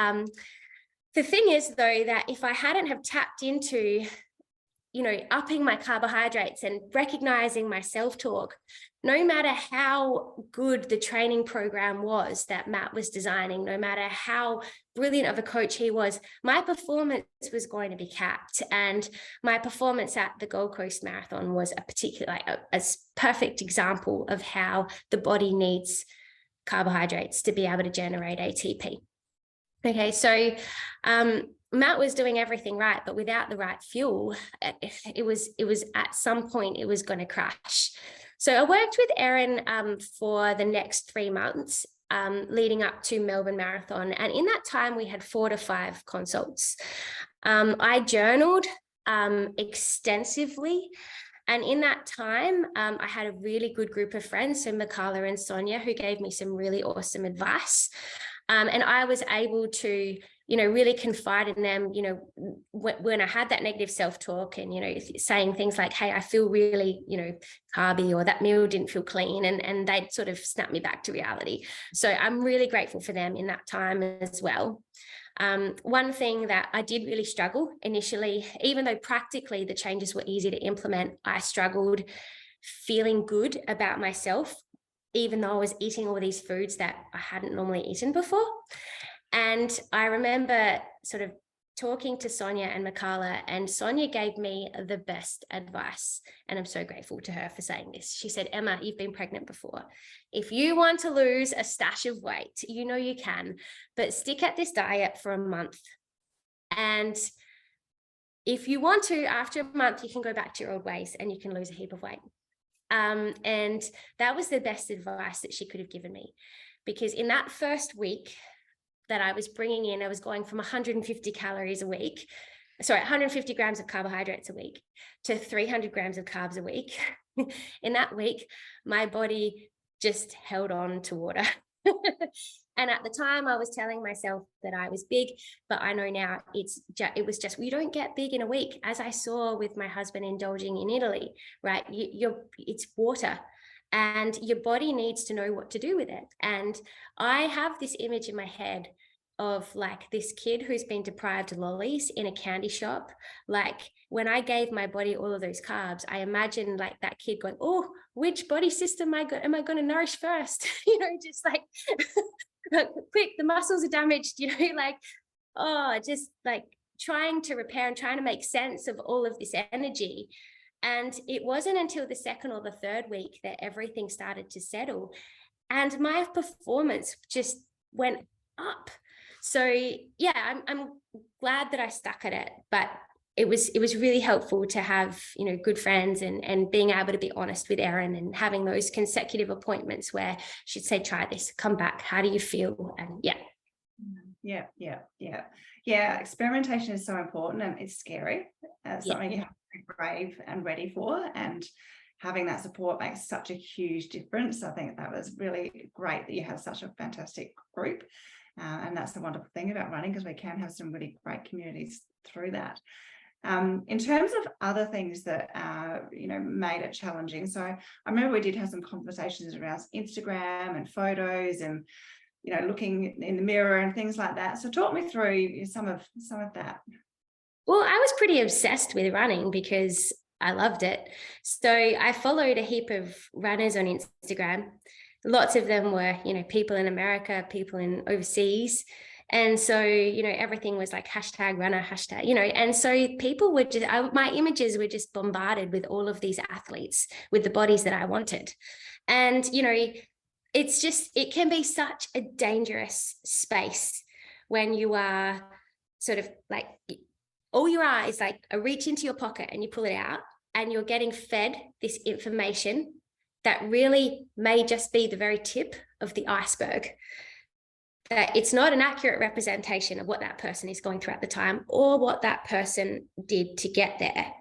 The thing is, though, that if I hadn't have tapped into, you know, upping my carbohydrates and recognizing my self-talk, no matter how good the training program was that Matt was designing, no matter how brilliant of a coach he was, my performance was going to be capped. And my performance at the Gold Coast Marathon was a perfect example of how the body needs carbohydrates to be able to generate ATP. Okay, so Matt was doing everything right, but without the right fuel, it was at some point it was going to crash. So I worked with Erin for the next 3 months leading up to Melbourne Marathon. And in that time, we had 4 to 5 consults. I journaled extensively. And in that time, I had a really good group of friends, so Michaela and Sonia, who gave me some really awesome advice. And I was able to, you know, really confide in them, you know, when I had that negative self-talk and, you know, saying things like, hey, I feel really, you know, carby, or that meal didn't feel clean. And they'd sort of snap me back to reality. So I'm really grateful for them in that time as well. One thing that I did really struggle initially, even though practically the changes were easy to implement, I struggled feeling good about myself, even though I was eating all these foods that I hadn't normally eaten before. And I remember sort of talking to Sonia and Michaela, and Sonia gave me the best advice. And I'm so grateful to her for saying this. She said, Emma, you've been pregnant before. If you want to lose a stash of weight, you know you can, but stick at this diet for a month. And if you want to, after a month, you can go back to your old ways and you can lose a heap of weight. And that was the best advice that she could have given me, because in that first week that I was bringing in, I was going from 150 calories a week, 150 grams of carbohydrates a week to 300 grams of carbs a week. In that week, my body just held on to water. And at the time I was telling myself that I was big, but I know now it was just, we don't get big in a week, as I saw with my husband indulging in Italy, right? It's water, and your body needs to know what to do with it. And I have this image in my head of like this kid who's been deprived of lollies in a candy shop. Like when I gave my body all of those carbs, I imagined like that kid going, oh, which body system am I going to nourish first? You know, just like quick, the muscles are damaged, you know, like, oh, just like trying to repair and trying to make sense of all of this energy. And it wasn't until the second or the third week that everything started to settle, and my performance just went up. So yeah, I'm glad that I stuck at it, but it was really helpful to have, you know, good friends and being able to be honest with Erin and having those consecutive appointments where she'd say, try this, come back, how do you feel? And yeah, experimentation is so important, and it's scary. Something you have to be brave and ready for, and having that support makes such a huge difference. I think that was really great that you have such a fantastic group. And that's the wonderful thing about running, because we can have some really great communities through that. In terms of other things that you know, made it challenging, so I remember we did have some conversations around Instagram and photos and, you know, looking in the mirror and things like that. So talk me through some of that. Well, I was pretty obsessed with running because I loved it. So I followed a heap of runners on Instagram. Lots of them were, you know, people in America, people in overseas. And so, you know, everything was like hashtag runner, hashtag, you know, and so people were just, my images were just bombarded with all of these athletes with the bodies that I wanted. And, you know, it's just, it can be such a dangerous space when you are sort of like, all you are is like a reach into your pocket and you pull it out and you're getting fed this information that really may just be the very tip of the iceberg. That it's not an accurate representation of what that person is going through at the time or what that person did to get there.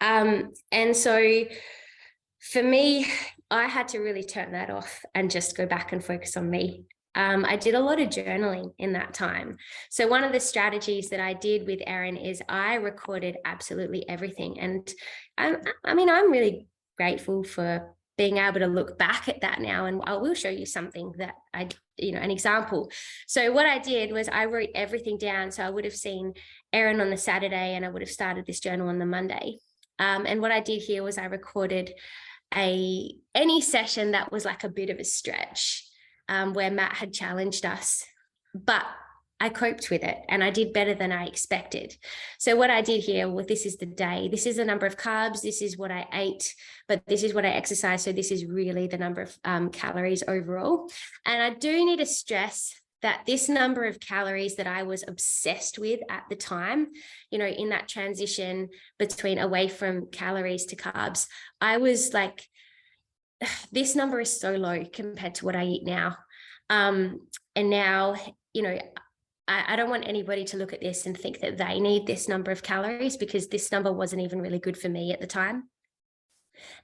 And so for me, I had to really turn that off and just go back and focus on me. I did a lot of journaling in that time. So one of the strategies that I did with Erin is I recorded absolutely everything. And I mean, I'm really grateful for being able to look back at that now. And I will show you something that an example. So what I did was I wrote everything down. So I would have seen Erin on the Saturday and I would have started this journal on the Monday. And what I did here was I recorded any session that was like a bit of a stretch, where Matt had challenged us, but I coped with it and I did better than I expected. So what I did here, well, this is the day, this is the number of carbs, this is what I ate, but this is what I exercised. So this is really the number of calories overall. And I do need to stress that this number of calories that I was obsessed with at the time, you know, in that transition between away from calories to carbs, I was like, this number is so low compared to what I eat now. And now, you know, I don't want anybody to look at this and think that they need this number of calories, because this number wasn't even really good for me at the time.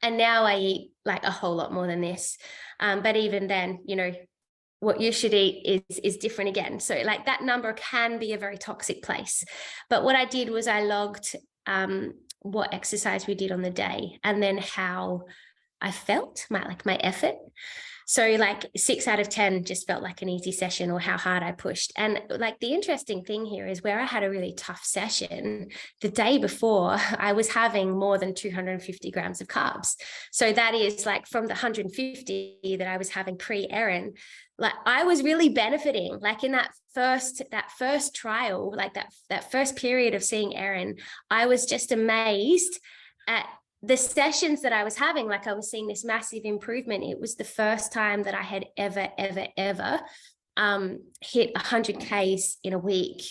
And now I eat like a whole lot more than this. But even then, you know, what you should eat is different again. So like that number can be a very toxic place. But what I did was I logged what exercise we did on the day and then how I felt, my effort. So like 6 out of 10 just felt like an easy session, or how hard I pushed. And like the interesting thing here is where I had a really tough session, the day before I was having more than 250 grams of carbs. So that is like from the 150 that I was having pre-Erin, like I was really benefiting. Like in that first trial, like that first period of seeing Erin, I was just amazed at the sessions that I was having. Like I was seeing this massive improvement. It was the first time that I had ever hit 100 Ks in a week.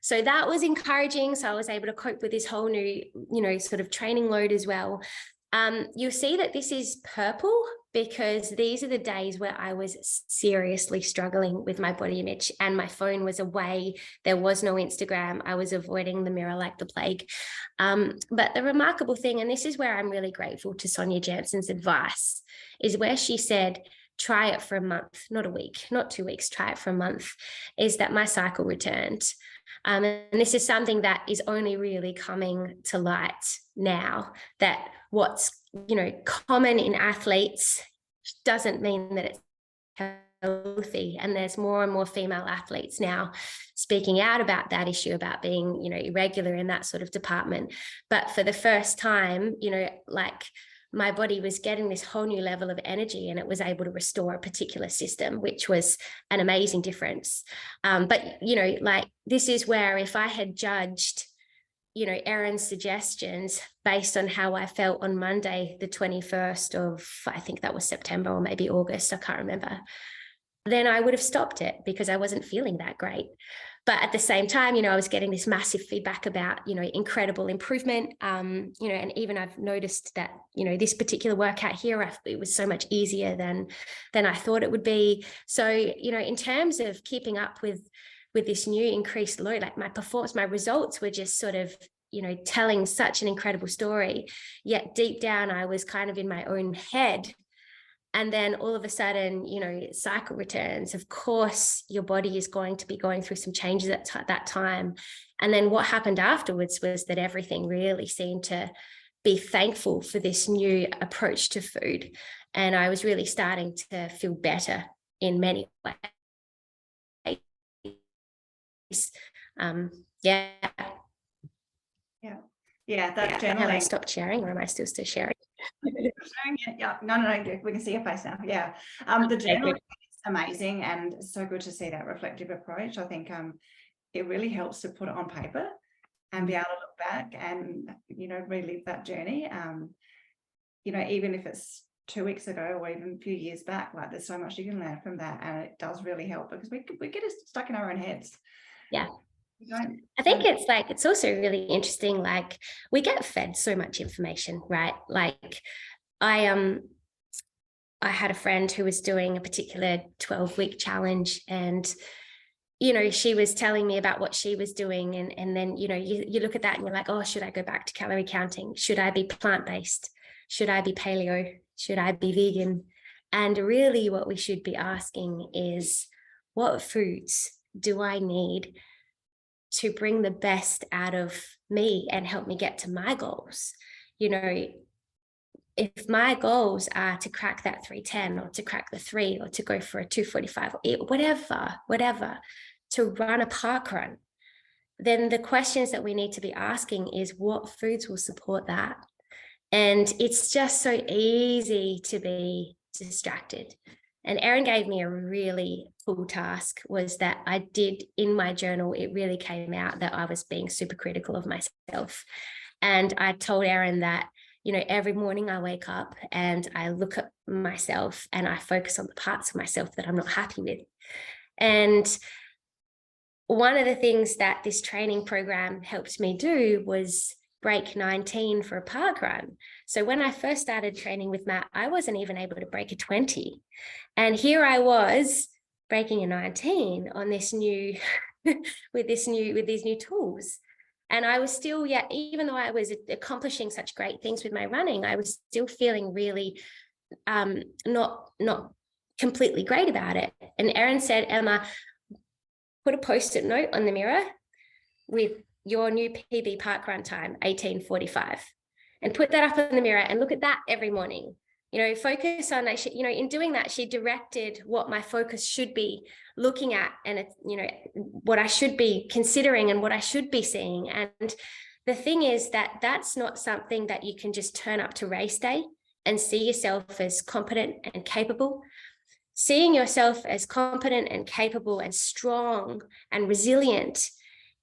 So that was encouraging. So I was able to cope with this whole new, you know, sort of training load as well. You'll see that this is purple because these are the days where I was seriously struggling with my body image and my phone was away. There was no Instagram. I was avoiding the mirror like the plague. But the remarkable thing, and this is where I'm really grateful to Sonia Jansen's advice, is where she said, try it for a month, not a week, not 2 weeks, try it for a month, is that my cycle returned. And this is something that is only really coming to light now, that what's, common in athletes doesn't mean that it's healthy. And there's more and more female athletes now speaking out about that issue, about being, irregular in that sort of department. But for the first time, like, my body was getting this whole new level of energy, and it was able to restore a particular system, which was an amazing difference. But, like, this is where if I had judged, Erin's suggestions based on how I felt on Monday, the 21st of, I think that was September or maybe August, I can't remember, then I would have stopped it because I wasn't feeling that great. But at the same time, I was getting this massive feedback about, incredible improvement. And even I've noticed that, this particular workout here, it was so much easier than I thought it would be. So, in terms of keeping up with this new increased load, like, my performance, my results were just sort of, telling such an incredible story. Yet deep down, I was kind of in my own head. And then all of a sudden, cycle returns. Of course, your body is going to be going through some changes at that time. And then what happened afterwards was that everything really seemed to be thankful for this new approach to food. And I was really starting to feel better in many ways. That journaling. Have I stopped sharing, or am I still sharing? Yeah, no, we can see your face now. Yeah, the journaling is amazing, and so good to see that reflective approach. I think it really helps to put it on paper and be able to look back and relive that journey. Even if it's 2 weeks ago or even a few years back, like, there's so much you can learn from that, and it does really help because we get stuck in our own heads. Yeah. I think it's also really interesting, like, we get fed so much information, right? Like, I had a friend who was doing a particular 12-week challenge, and she was telling me about what she was doing, and then you look at that and you're like, oh, should I go back to calorie counting? Should I be plant-based? Should I be paleo? Should I be vegan? And really what we should be asking is, what foods do I need to bring the best out of me and help me get to my goals? If my goals are to crack that 310 or to crack the 3 or to go for a 245 or whatever, to run a park run, then the questions that we need to be asking is, what foods will support that? And it's just so easy to be distracted. And Erin gave me a really cool task, was that I did, in my journal, it really came out that I was being super critical of myself. And I told Erin that, every morning I wake up and I look at myself and I focus on the parts of myself that I'm not happy with. And one of the things that this training program helped me do was break 19 for a park run. So when I first started training with Matt, I wasn't even able to break a 20. And here I was breaking a 19 on this new, with these new tools. And I was still, even though I was accomplishing such great things with my running, I was still feeling really not completely great about it. And Erin said, Emma, put a post-it note on the mirror with your new PB park run time, 18:45, and put that up in the mirror and look at that every morning. Focus on that. In doing that, she directed what my focus should be looking at, and it's, what I should be considering and what I should be seeing. And the thing is that that's not something that you can just turn up to race day and see yourself as competent and capable. Seeing yourself as competent and capable and strong and resilient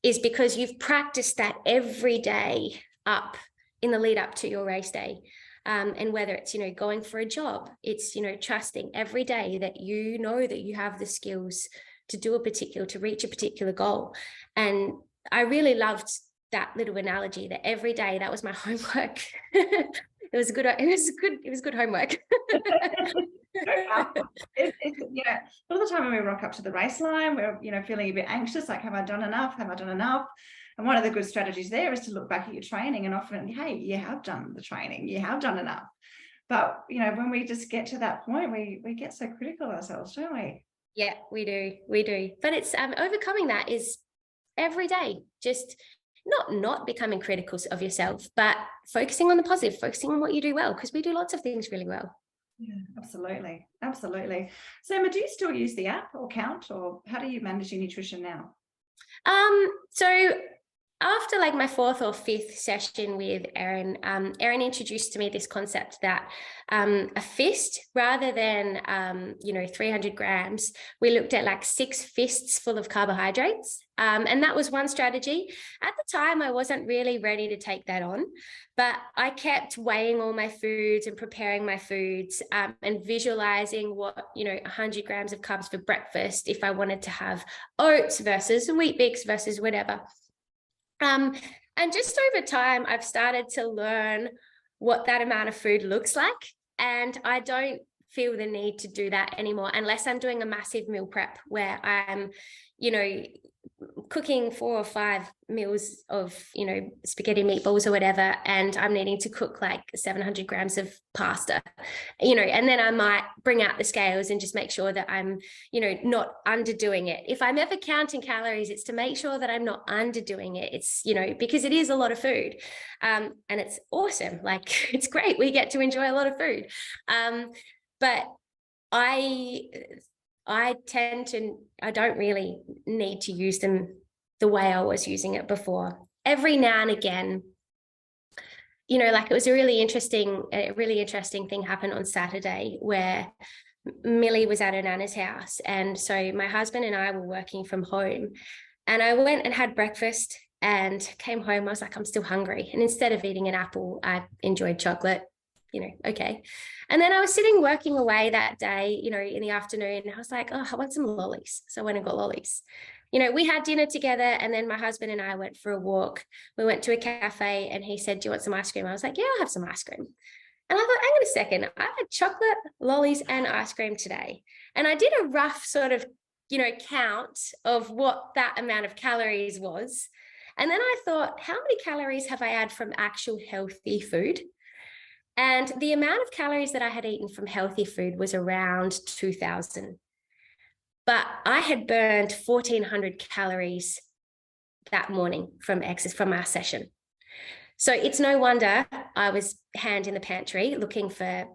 is because you've practiced that every day up in the lead up to your race day. And whether it's, going for a job, it's, trusting every day that that you have the skills to reach a particular goal. And I really loved that little analogy, that every day, that was my homework. It was good homework. All the time when we rock up to the race line, we're feeling a bit anxious, like, have I done enough? And one of the good strategies there is to look back at your training, and often, hey, you have done the training, you have done enough. But, you know, when we just get to that point, we get so critical of ourselves, don't we? Yeah, we do. But it's overcoming that is every day, just not becoming critical of yourself, but focusing on the positive, focusing on what you do well, because we do lots of things really well. Yeah, absolutely. So Emma, do you still use the app or Count, or how do you manage your nutrition now? So after like my 4th or 5th session with Erin, Erin introduced to me this concept that a fist, rather than 300 grams, we looked at like 6 fists full of carbohydrates. And that was one strategy. At the time, I wasn't really ready to take that on, but I kept weighing all my foods and preparing my foods, and visualizing what, 100 grams of carbs for breakfast, if I wanted to have oats versus wheat bix versus whatever. And just over time, I've started to learn what that amount of food looks like. And I don't feel the need to do that anymore, unless I'm doing a massive meal prep where I'm, cooking 4 or 5 meals of, spaghetti meatballs or whatever, and I'm needing to cook like 700 grams of pasta, and then I might bring out the scales and just make sure that I'm, not underdoing it. If I'm ever counting calories, it's to make sure that I'm not underdoing it. It's, because it is a lot of food, and it's awesome. Like, it's great. We get to enjoy a lot of food. But I don't really need to use them the way I was using it before. Every now and again, like, it was a really interesting thing happened on Saturday where Millie was at her nana's house. And so my husband and I were working from home, and I went and had breakfast and came home. I was like, I'm still hungry. And instead of eating an apple, I enjoyed chocolate. Okay. And then I was sitting working away that day, in the afternoon, and I was like, oh, I want some lollies. So I went and got lollies. We had dinner together, and then my husband and I went for a walk. We went to a cafe, and he said, do you want some ice cream? I was like, yeah, I'll have some ice cream. And I thought, hang on a second, I had chocolate, lollies, and ice cream today. And I did a rough sort of, count of what that amount of calories was. And then I thought, how many calories have I had from actual healthy food? And the amount of calories that I had eaten from healthy food was around 2,000. But I had burned 1,400 calories that morning from our session. So it's no wonder I was hand in the pantry looking for,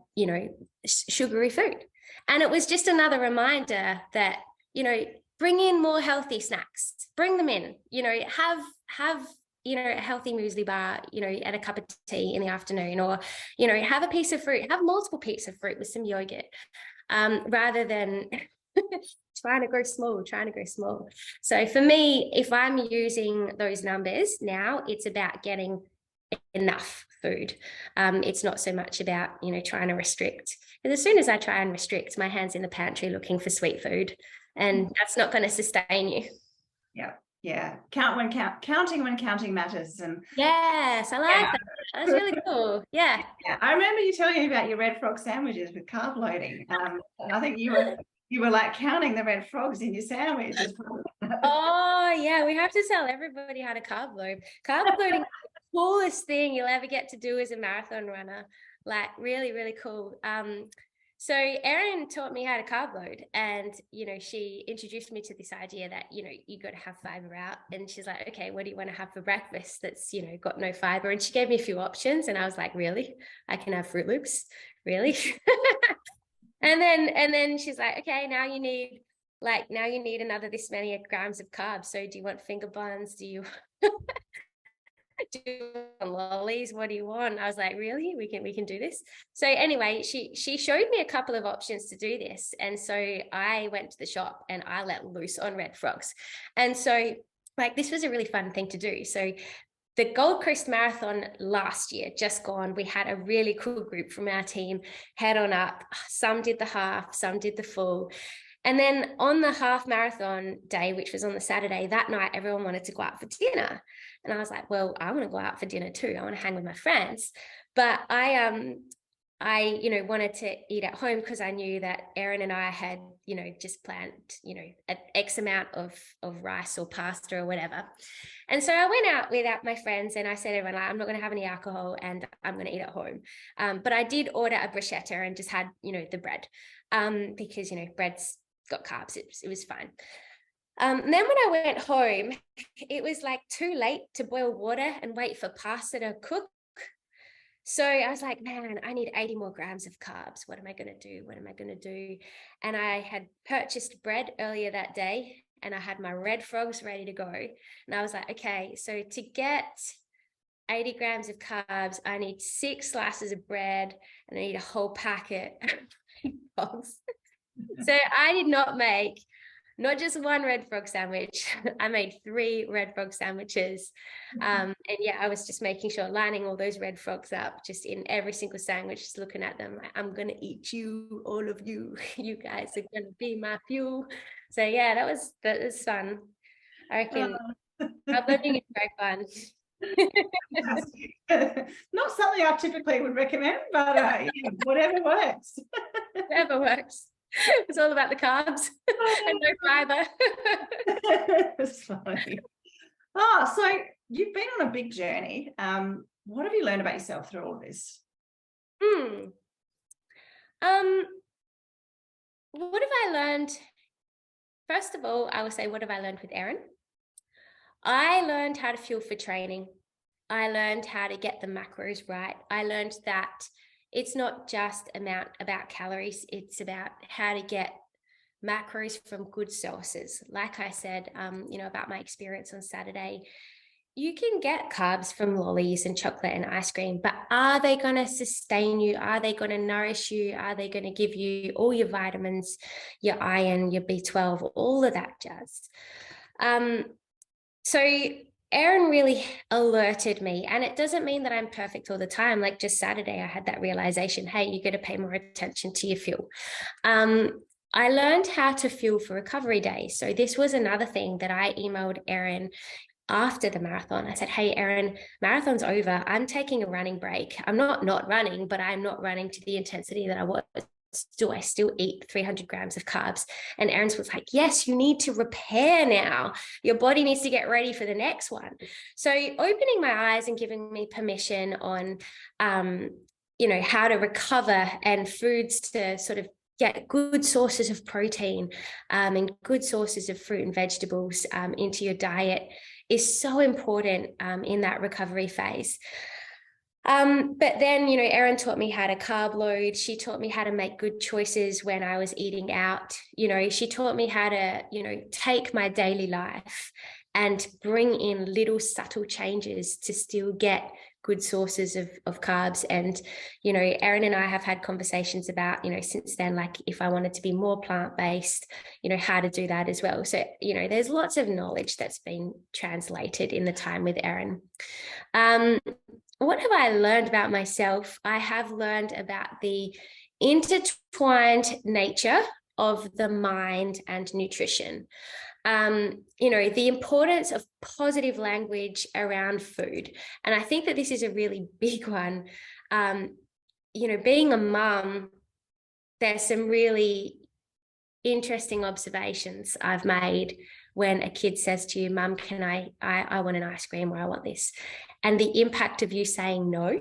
sugary food. And it was just another reminder that, bring in more healthy snacks, bring them in, have a healthy muesli bar, and a cup of tea in the afternoon, or, have a piece of fruit, have multiple pieces of fruit with some yogurt, rather than trying to go small. So for me, if I'm using those numbers now, it's about getting enough food. It's not so much about, trying to restrict. Because as soon as I try and restrict, my hand's in the pantry looking for sweet food, and that's not going to sustain you. Yeah. Counting when counting matters. And yes, I like that. That's really cool. Yeah. I remember you telling me about your red frog sandwiches with carb loading. And I think you were like counting the red frogs in your sandwiches. Oh yeah, we have to tell everybody how to carb load. Carb loading is the coolest thing you'll ever get to do as a marathon runner. Like, really, really cool. So Erin taught me how to carb load, and, she introduced me to this idea that, you got to have fiber out. And she's like, okay, what do you want to have for breakfast that's, got no fiber? And she gave me a few options, and I was like, really? I can have Fruit Loops? Really? and then she's like, okay, now you need another this many grams of carbs. So do you want finger buns? Do you do lollies? What do you want? I was like, really? We can do this. So anyway, she showed me a couple of options to do this. And so I went to the shop and I let loose on red frogs. And so, like, this was a really fun thing to do. So the Gold Coast Marathon last year, just gone, we had a really cool group from our team head on up. Some did the half, some did the full. And then on the half marathon day, which was on the Saturday, that night, everyone wanted to go out for dinner. And I was like, well, I want to go out for dinner too. I want to hang with my friends. But I I, wanted to eat at home because I knew that Erin and I had, just planned, an X amount of rice or pasta or whatever. And so I went out without my friends and I said to everyone, I'm not going to have any alcohol and I'm going to eat at home. But I did order a bruschetta and just had, the bread because, bread's got carbs. It was fine. And then when I went home, it was like too late to boil water and wait for pasta to cook. So I was like, man, I need 80 more grams of carbs. What am I going to do? What am I going to do? And I had purchased bread earlier that day and I had my red frogs ready to go. And I was like, okay, so to get 80 grams of carbs, I need 6 slices of bread and I need a whole packet of frogs. So I did not make not just one red frog sandwich. I made 3 red frog sandwiches. And yeah, I was just making sure, lining all those red frogs up, just in every single sandwich, just looking at them. Like, I'm going to eat you, all of you. You guys are going to be my fuel. So yeah, that was fun. I reckon living is very fun. Not something I typically would recommend, but yeah, whatever works. Whatever works. It's all about the carbs and no fiber. It's funny. Oh, so you've been on a big journey. What have you learned about yourself through all of this? What have I learned? First of all, I will say, what have I learned with Erin? I learned how to fuel for training. I learned how to get the macros right. I learned that it's not just about calories. It's about how to get macros from good sources. Like I said, about my experience on Saturday, you can get carbs from lollies and chocolate and ice cream, but are they going to sustain you? Are they going to nourish you? Are they going to give you all your vitamins, your iron, your B12, all of that jazz? So Erin really alerted me, and it doesn't mean that I'm perfect all the time. Like just Saturday, I had that realization, hey, you got to pay more attention to your fuel. I learned how to fuel for recovery days. So this was another thing that I emailed Erin after the marathon. I said, hey, Erin, marathon's over. I'm taking a running break. I'm not running, but I'm not running to the intensity that I was. Do I still eat 300 grams of carbs? And Erin's was like, yes, you need to repair now. Your body needs to get ready for the next one. So opening my eyes and giving me permission on, how to recover and foods to sort of get good sources of protein and good sources of fruit and vegetables into your diet is so important in that recovery phase. But then, Erin taught me how to carb load. She taught me how to make good choices when I was eating out. She taught me how to, take my daily life and bring in little subtle changes to still get good sources of carbs. And, Erin and I have had conversations about, since then, like if I wanted to be more plant-based, how to do that as well. So, there's lots of knowledge that's been translated in the time with Erin. What have I learned about myself? I have learned about the intertwined nature of the mind and nutrition. The importance of positive language around food. And I think that this is a really big one. Being a mum, there's some really interesting observations I've made when a kid says to you, Mum, can I want an ice cream, or I want this. And the impact of you saying no.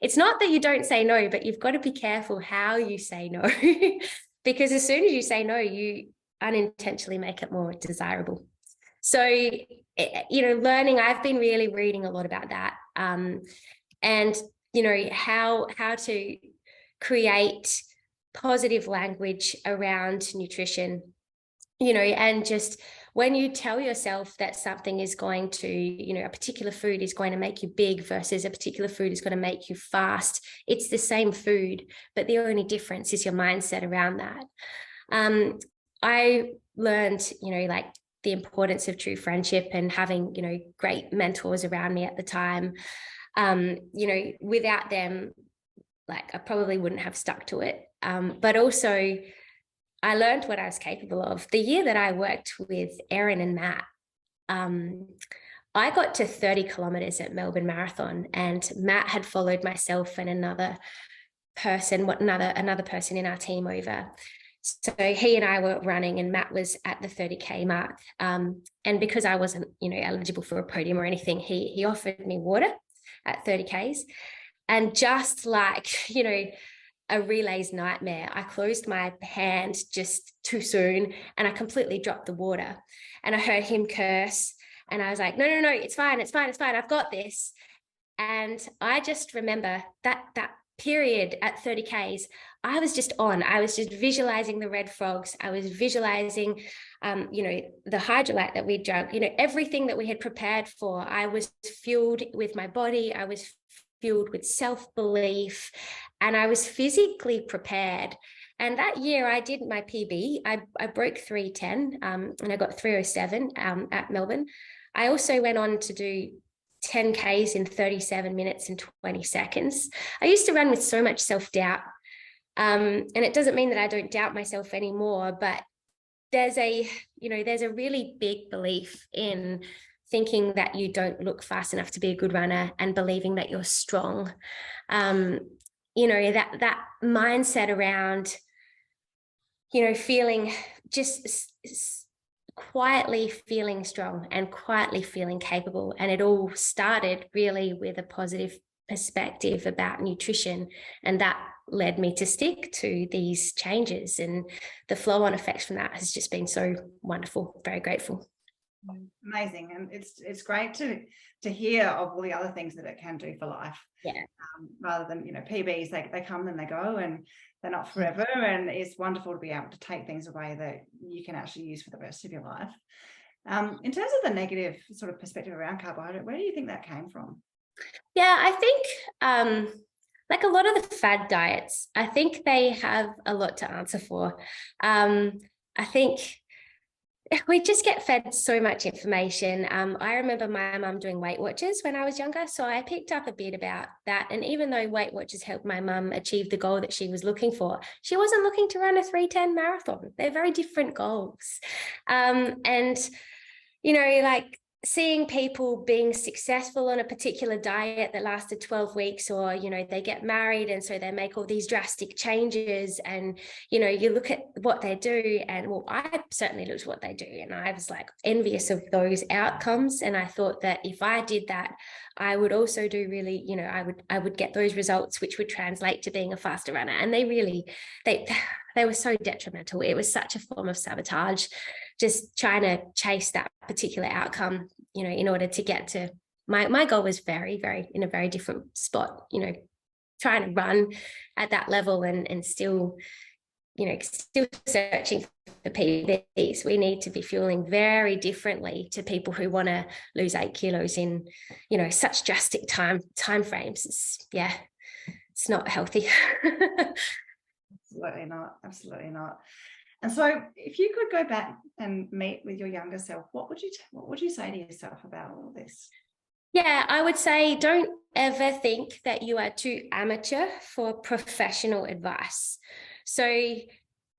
It's not that you don't say no, but you've got to be careful how you say no. Because as soon as you say no, you unintentionally make it more desirable. So, learning, I've been really reading a lot about that. And, how to create positive language around nutrition, and just when you tell yourself that something is going to, a particular food is going to make you big versus a particular food is going to make you fast, it's the same food, but the only difference is your mindset around that. I learned, like the importance of true friendship and having, great mentors around me at the time. Without them, like I probably wouldn't have stuck to it. But also I learned what I was capable of. The year that I worked with Erin and Matt, I got to 30 kilometers at Melbourne Marathon, and Matt had followed myself and another person, another person in our team over. So he and I were running, and Matt was at the 30K mark. And because I wasn't, eligible for a podium or anything, he offered me water at 30Ks. And just like, a relay's nightmare, I closed my hand just too soon and I completely dropped the water. And I heard him curse, and I was like, no, it's fine. I've got this. And I just remember that period at 30Ks, I was just visualizing the red frogs. I was visualizing, the hydrolyte that we drank, everything that we had prepared for. I was fueled with my body. I was fueled with self-belief, and I was physically prepared. And that year I did my PB. I broke 3:10, and I got 3:07 at Melbourne. I also went on to do 10Ks in 37 minutes and 20 seconds. I used to run with so much self-doubt. And it doesn't mean that I don't doubt myself anymore, but there's a really big belief in thinking that you don't look fast enough to be a good runner and believing that you're strong. That mindset around, feeling just quietly feeling strong and quietly feeling capable. And it all started really with a positive perspective about nutrition. And that led me to stick to these changes. And the flow-on effects from that has just been so wonderful. Very grateful. Amazing. And it's great to hear of all the other things that it can do for life. Yeah. Rather than, PBs, they come and they go, and they're not forever. And it's wonderful to be able to take things away that you can actually use for the rest of your life. In terms of the negative sort of perspective around carbohydrate, where do you think that came from? Yeah, I think like a lot of the fad diets, I think they have a lot to answer for. I think we just get fed so much information. I remember my mum doing Weight Watchers when I was younger, so I picked up a bit about that. And even though Weight Watchers helped my mum achieve the goal that she was looking for, she wasn't looking to run a 3:10 marathon. They're very different goals. And, like seeing people being successful on a particular diet that lasted 12 weeks, or, they get married and so they make all these drastic changes, and, you look at what they do, and well, I certainly looked at what they do, and I was like envious of those outcomes. And I thought that if I did that, I would also do really, I would get those results, which would translate to being a faster runner. And they were so detrimental. It was such a form of sabotage, just trying to chase that particular outcome, in order to get to my goal was very, very in a very different spot, trying to run at that level and still, still searching for PBs. We need to be fueling very differently to people who want to lose 8 kilos in, such drastic time frames. It's not healthy. Absolutely not. And so if you could go back and meet with your younger self, what would you say to yourself about all of this? Yeah, I would say don't ever think that you are too amateur for professional advice. So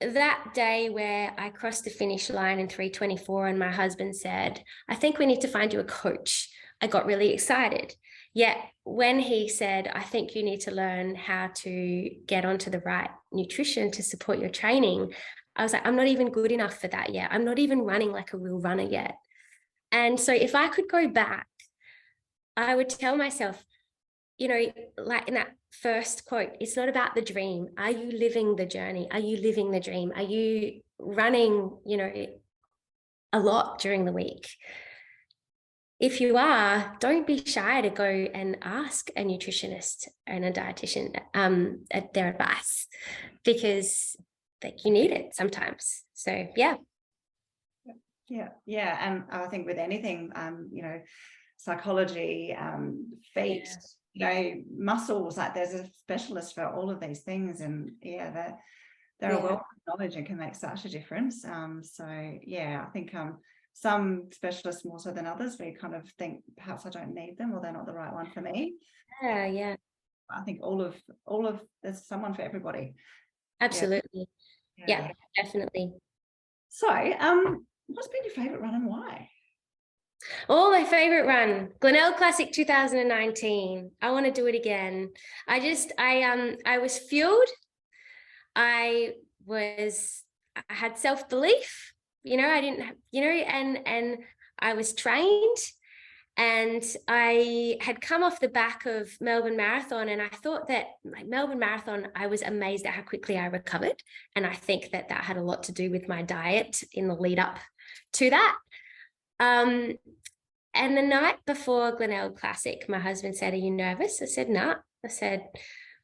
that day where I crossed the finish line in 3:24 and my husband said, I think we need to find you a coach, I got really excited. Yet when he said, I think you need to learn how to get onto the right nutrition to support your training, I was like, I'm not even good enough for that yet. I'm not even running like a real runner yet. And so if I could go back, I would tell myself, like in that first quote, it's not about the dream. Are you living the journey? Are you living the dream? Are you running, a lot during the week? If you are, don't be shy to go and ask a nutritionist and a dietitian their advice, because you need it sometimes. So yeah. And I think with anything, psychology, feet, muscles, like there's a specialist for all of these things, and they're a wealth of knowledge and can make such a difference. I think some specialists more so than others, we kind of think perhaps I don't need them, or they're not the right one for me. I think all of there's someone for everybody. Absolutely. Yeah, definitely. So what's been your favorite run and why? Oh, my favorite run, Glenelg Classic 2019. I want to do it again. I was fueled. I had self-belief, I didn't, and I was trained, and I had come off the back of Melbourne Marathon, and I thought that like Melbourne Marathon, I was amazed at how quickly I recovered. And I think that had a lot to do with my diet in the lead up to that. And the night before Glenelg Classic, my husband said, "Are you nervous?" I said, "No." I said,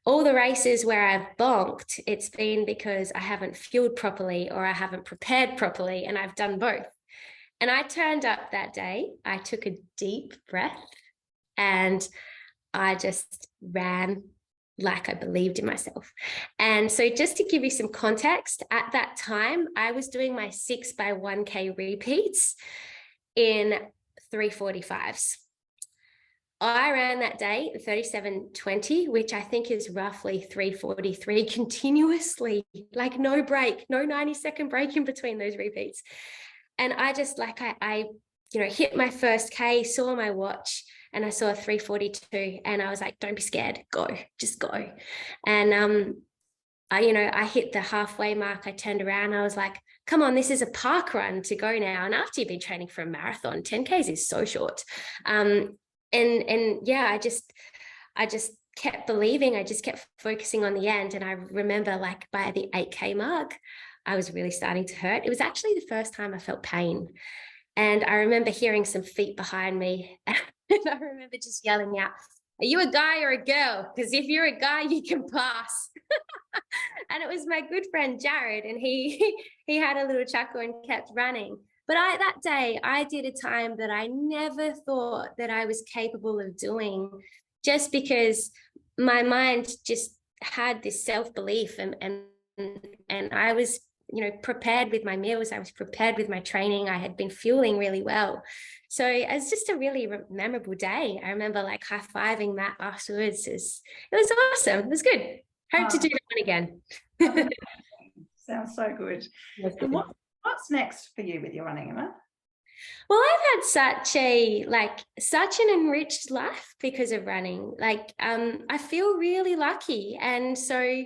"All the races where I've bonked, it's been because I haven't fueled properly or I haven't prepared properly, and I've done both." And I turned up that day, I took a deep breath, and I just ran like I believed in myself. And so just to give you some context, at that time, I was doing my 6x1K repeats in 3:45s. I ran that day 37:20, which I think is roughly 3:43 continuously, like no break, no 90-second break in between those repeats. And I just I hit my first K, saw my watch, and I saw 3:42, and I was like, "Don't be scared, go, just go." And I hit the halfway mark. I turned around, I was like, "Come on, this is a park run to go now." And after you've been training for a marathon, 10Ks is so short. And yeah, I just kept believing. I just kept focusing on the end. And I remember like by the 8K mark, I was really starting to hurt. It was actually the first time I felt pain. And I remember hearing some feet behind me. And I remember just yelling out, "Are you a guy or a girl? Because if you're a guy, you can pass." And it was my good friend Jared, and he had a little chuckle and kept running. But that day I did a time that I never thought that I was capable of doing, just because my mind just had this self-belief, and I was prepared with my meals. I was prepared with my training. I had been fueling really well. So it's just a really memorable day. I remember like high-fiving Matt afterwards. It was awesome. It was good. Hope to do that one again. Sounds so good. And what's next for you with your running, Emma? Well, I've had such an enriched life because of running. I feel really lucky. And so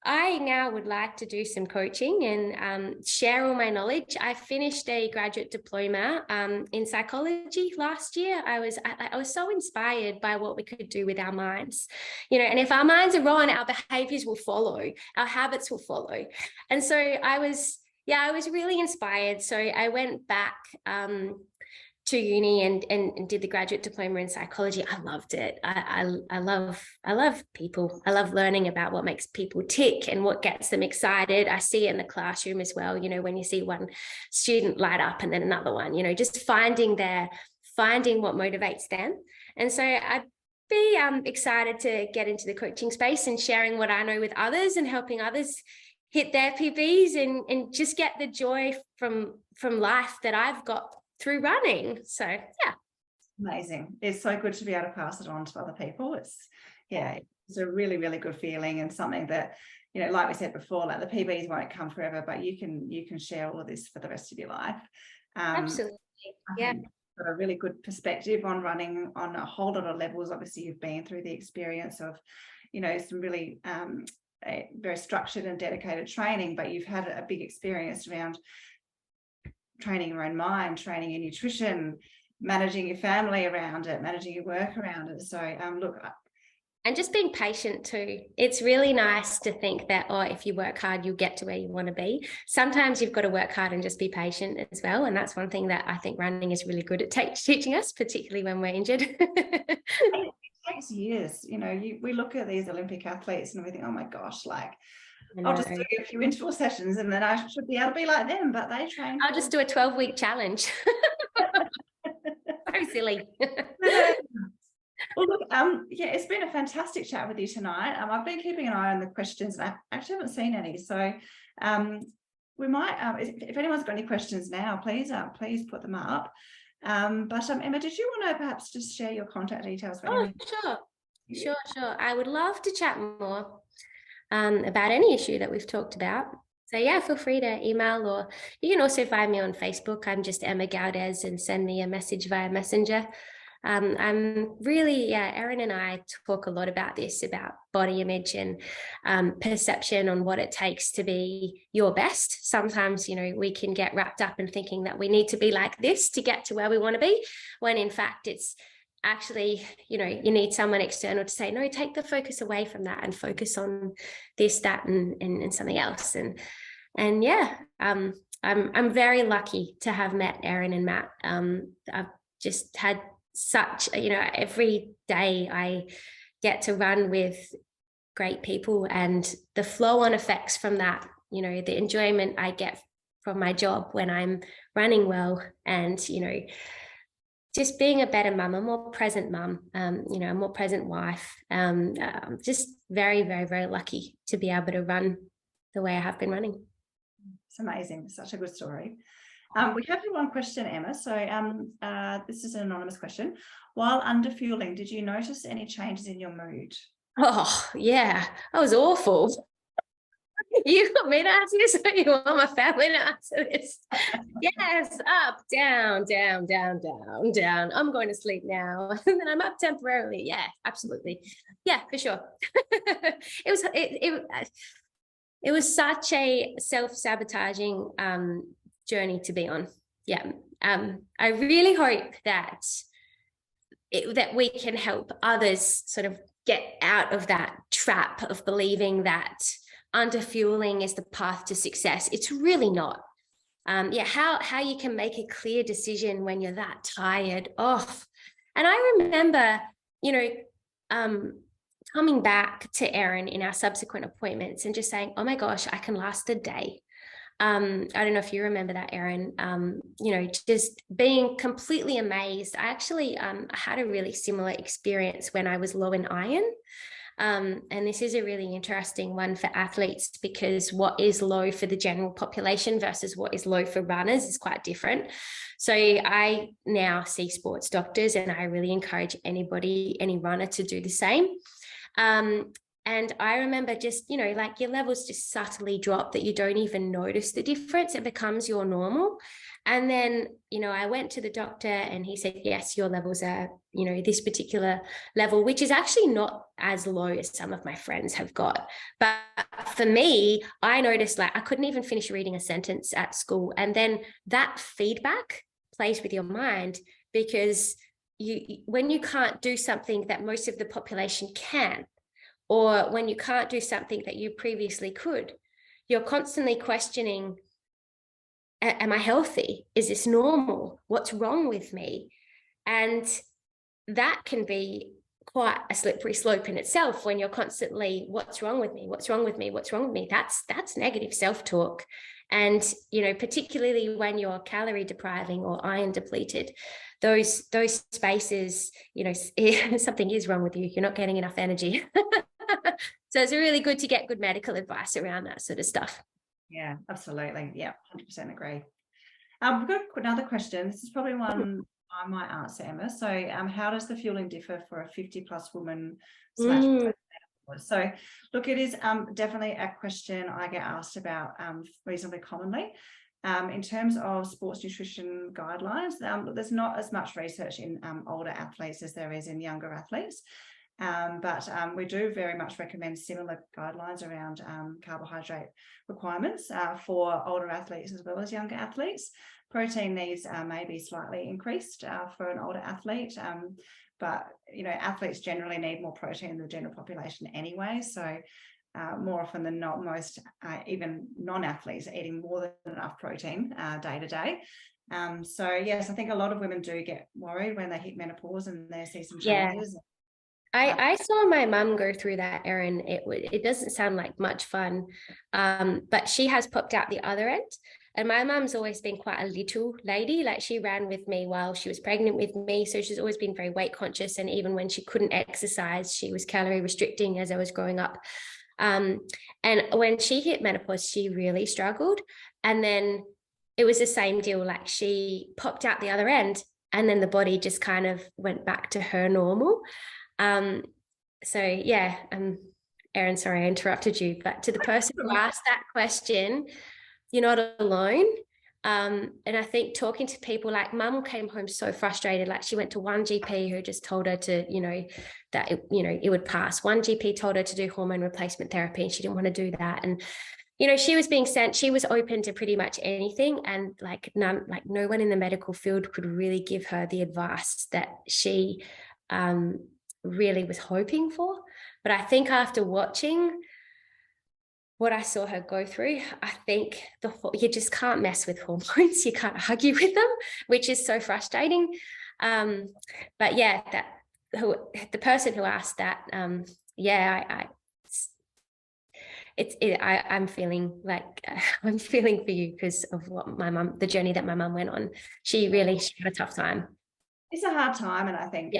I now would like to do some coaching and share all my knowledge. I finished a graduate diploma in psychology last year. I was so inspired by what we could do with our minds, and if our minds are wrong, our behaviors will follow, our habits will follow. And so I was really inspired. So I went back to uni and did the graduate diploma in psychology. I loved it. I love people. I love learning about what makes people tick and what gets them excited. I see it in the classroom as well. When you see one student light up and then another one, just finding what motivates them. And so I'd be excited to get into the coaching space and sharing what I know with others and helping others hit their PBs and just get the joy from life that I've got through running. So yeah, amazing. It's so good to be able to pass it on to other people. It's a really, really good feeling, and something that, like we said before, like the PBs won't come forever, but you can share all of this for the rest of your life. Absolutely. Yeah, got a really good perspective on running on a whole lot of levels. Obviously, you've been through the experience of some really very structured and dedicated training, but you've had a big experience around training your own mind, training your nutrition, managing your family around it, managing your work around it. So look, and just being patient too. It's really nice to think that, if you work hard, you'll get to where you want to be. Sometimes you've got to work hard and just be patient as well. And that's one thing that I think running is really good at teaching us, particularly when we're injured. It takes years. We look at these Olympic athletes and we think, oh my gosh, I'll just do a few interval sessions and then I should be able to be like them, but they train. I'll just do a 12-week challenge. So silly. Well, look, it's been a fantastic chat with you tonight. I've been keeping an eye on the questions, and I actually haven't seen any. So we might, if anyone's got any questions now, please put them up. But Emma, did you want to perhaps just share your contact details? Sure. I would love to chat more about any issue that we've talked about. So yeah, feel free to email, or you can also find me on Facebook. I'm just Emma Galdes, and send me a message via Messenger. I'm really, yeah, Erin and I talk a lot about this, about body image and perception on what it takes to be your best. Sometimes, we can get wrapped up in thinking that we need to be like this to get to where we want to be, when in fact it's actually, you need someone external to say, no, take the focus away from that and focus on this, that, and something else. And yeah, I'm very lucky to have met Erin and Matt. I've just had such, every day I get to run with great people, and the flow-on effects from that, the enjoyment I get from my job when I'm running well, and just being a better mum, a more present mum, a more present wife. I'm just very, very, very lucky to be able to run the way I have been running. It's amazing. Such a good story. We have one question, Emma. So this is an anonymous question. While under fueling, did you notice any changes in your mood? Oh, yeah. That was awful. You got me to answer this, or you want my family to answer this? Yes, up, down, down, down, down, down. I'm going to sleep now. And then I'm up temporarily. Yeah, absolutely. Yeah, for sure. It was such a self-sabotaging journey to be on. Yeah. I really hope that we can help others sort of get out of that trap of believing that under fueling is the path to success. It's really not. How you can make a clear decision when you're that tired off. And I remember, coming back to Erin in our subsequent appointments and just saying, oh my gosh, I can last a day. I don't know if you remember that, Erin, just being completely amazed. I actually had a really similar experience when I was low in iron. And this is a really interesting one for athletes, because what is low for the general population versus what is low for runners is quite different. So I now see sports doctors, and I really encourage any runner to do the same. And I remember just, like your levels just subtly drop that you don't even notice the difference. It becomes your normal. And then, I went to the doctor and he said, yes, your levels are, this particular level, which is actually not as low as some of my friends have got. But for me, I noticed like I couldn't even finish reading a sentence at school. And then that feedback plays with your mind, because when you can't do something that most of the population can, or when you can't do something that you previously could, you're constantly questioning, am I healthy? Is this normal? What's wrong with me? And that can be quite a slippery slope in itself, when you're constantly, what's wrong with me? What's wrong with me? What's wrong with me? That's negative self-talk. And, particularly when you're calorie depriving or iron depleted, those spaces, something is wrong with you. You're not getting enough energy. So it's really good to get good medical advice around that sort of stuff. Yeah, absolutely. Yeah, 100% agree. We've got another question. This is probably one I might answer, Emma. So how does the fueling differ for a 50+ woman / So look, it is definitely a question I get asked about reasonably commonly. In terms of sports nutrition guidelines, there's not as much research in older athletes as there is in younger athletes. But we do very much recommend similar guidelines around carbohydrate requirements for older athletes as well as younger athletes. Protein needs may be slightly increased for an older athlete, but athletes generally need more protein than the general population anyway. So more often than not, most even non-athletes are eating more than enough protein day to day. So yes, I think a lot of women do get worried when they hit menopause and they see some changes. Yeah. I saw my mum go through that, Erin. It doesn't sound like much fun, but she has popped out the other end. And my mum's always been quite a little lady. Like, she ran with me while she was pregnant with me. So she's always been very weight conscious. And even when she couldn't exercise, she was calorie restricting as I was growing up. And when she hit menopause, she really struggled. And then it was the same deal. Like, she popped out the other end, and then the body just kind of went back to her normal. So yeah, Erin, sorry, I interrupted you, but to the person who asked that question, you're not alone. And I think talking to people, like mum came home so frustrated, like she went to one GP who just told her to, that, it would pass. One GP told her to do hormone replacement therapy and she didn't want to do that. And, she was being sent, she was open to pretty much anything. And no one in the medical field could really give her the advice that she really was hoping for. But I think after watching what I saw her go through, I think you just can't mess with hormones. You can't argue with them, which is so frustrating. But yeah, the person who asked that, I'm feeling like I'm feeling for you because of what the journey that my mum went on. She had a tough time. It's a hard time, and I think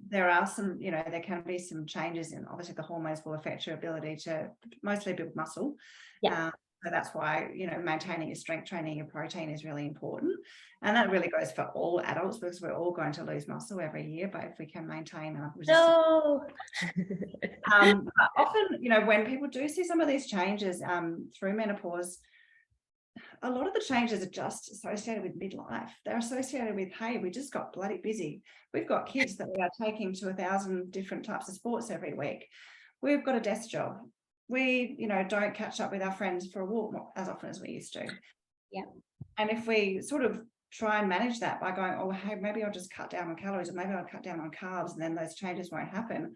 there are some, there can be some changes in, obviously the hormones will affect your ability to mostly build muscle. So that's why, maintaining your strength training, your protein is really important. And that really goes for all adults because we're all going to lose muscle every year, but if we can maintain our resistance. Often, when people do see some of these changes through menopause, a lot of the changes are just associated with midlife. They're associated with, hey, we just got bloody busy. We've got kids that we are taking to 1,000 different types of sports every week. We've got a desk job. We, don't catch up with our friends for a walk as often as we used to. Yeah. And if we sort of try and manage that by going, oh, hey, maybe I'll just cut down on calories, or maybe I'll cut down on carbs, and then those changes won't happen.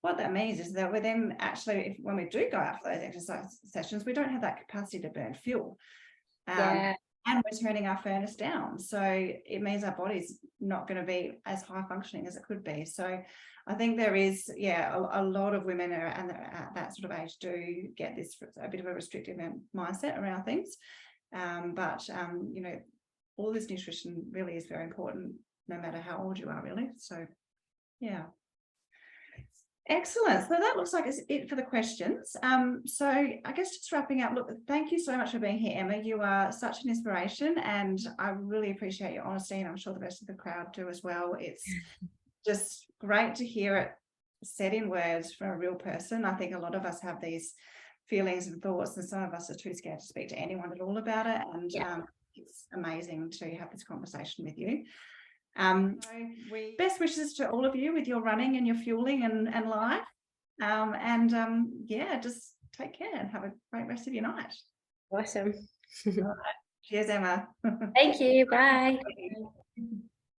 What that means is that we're then actually, when we do go out for those exercise sessions, we don't have that capacity to burn fuel. And we're turning our furnace down. So it means our body's not going to be as high functioning as it could be. So I think there is, a lot of women at that sort of age do get this a bit of a restrictive mindset around things. But all this nutrition really is very important, no matter how old you are, really. So, yeah. Excellent. So that looks like it's it for the questions. So I guess just wrapping up, look, thank you so much for being here, Emma. You are such an inspiration and I really appreciate your honesty, and I'm sure the rest of the crowd do as well. It's just great to hear it said in words from a real person. I think a lot of us have these feelings and thoughts, and some of us are too scared to speak to anyone at all about it. And it's amazing to have this conversation with you. Best wishes to all of you with your running and your fueling and life. Just take care and have a great rest of your night. Awesome. Cheers, Emma. Thank you. Bye.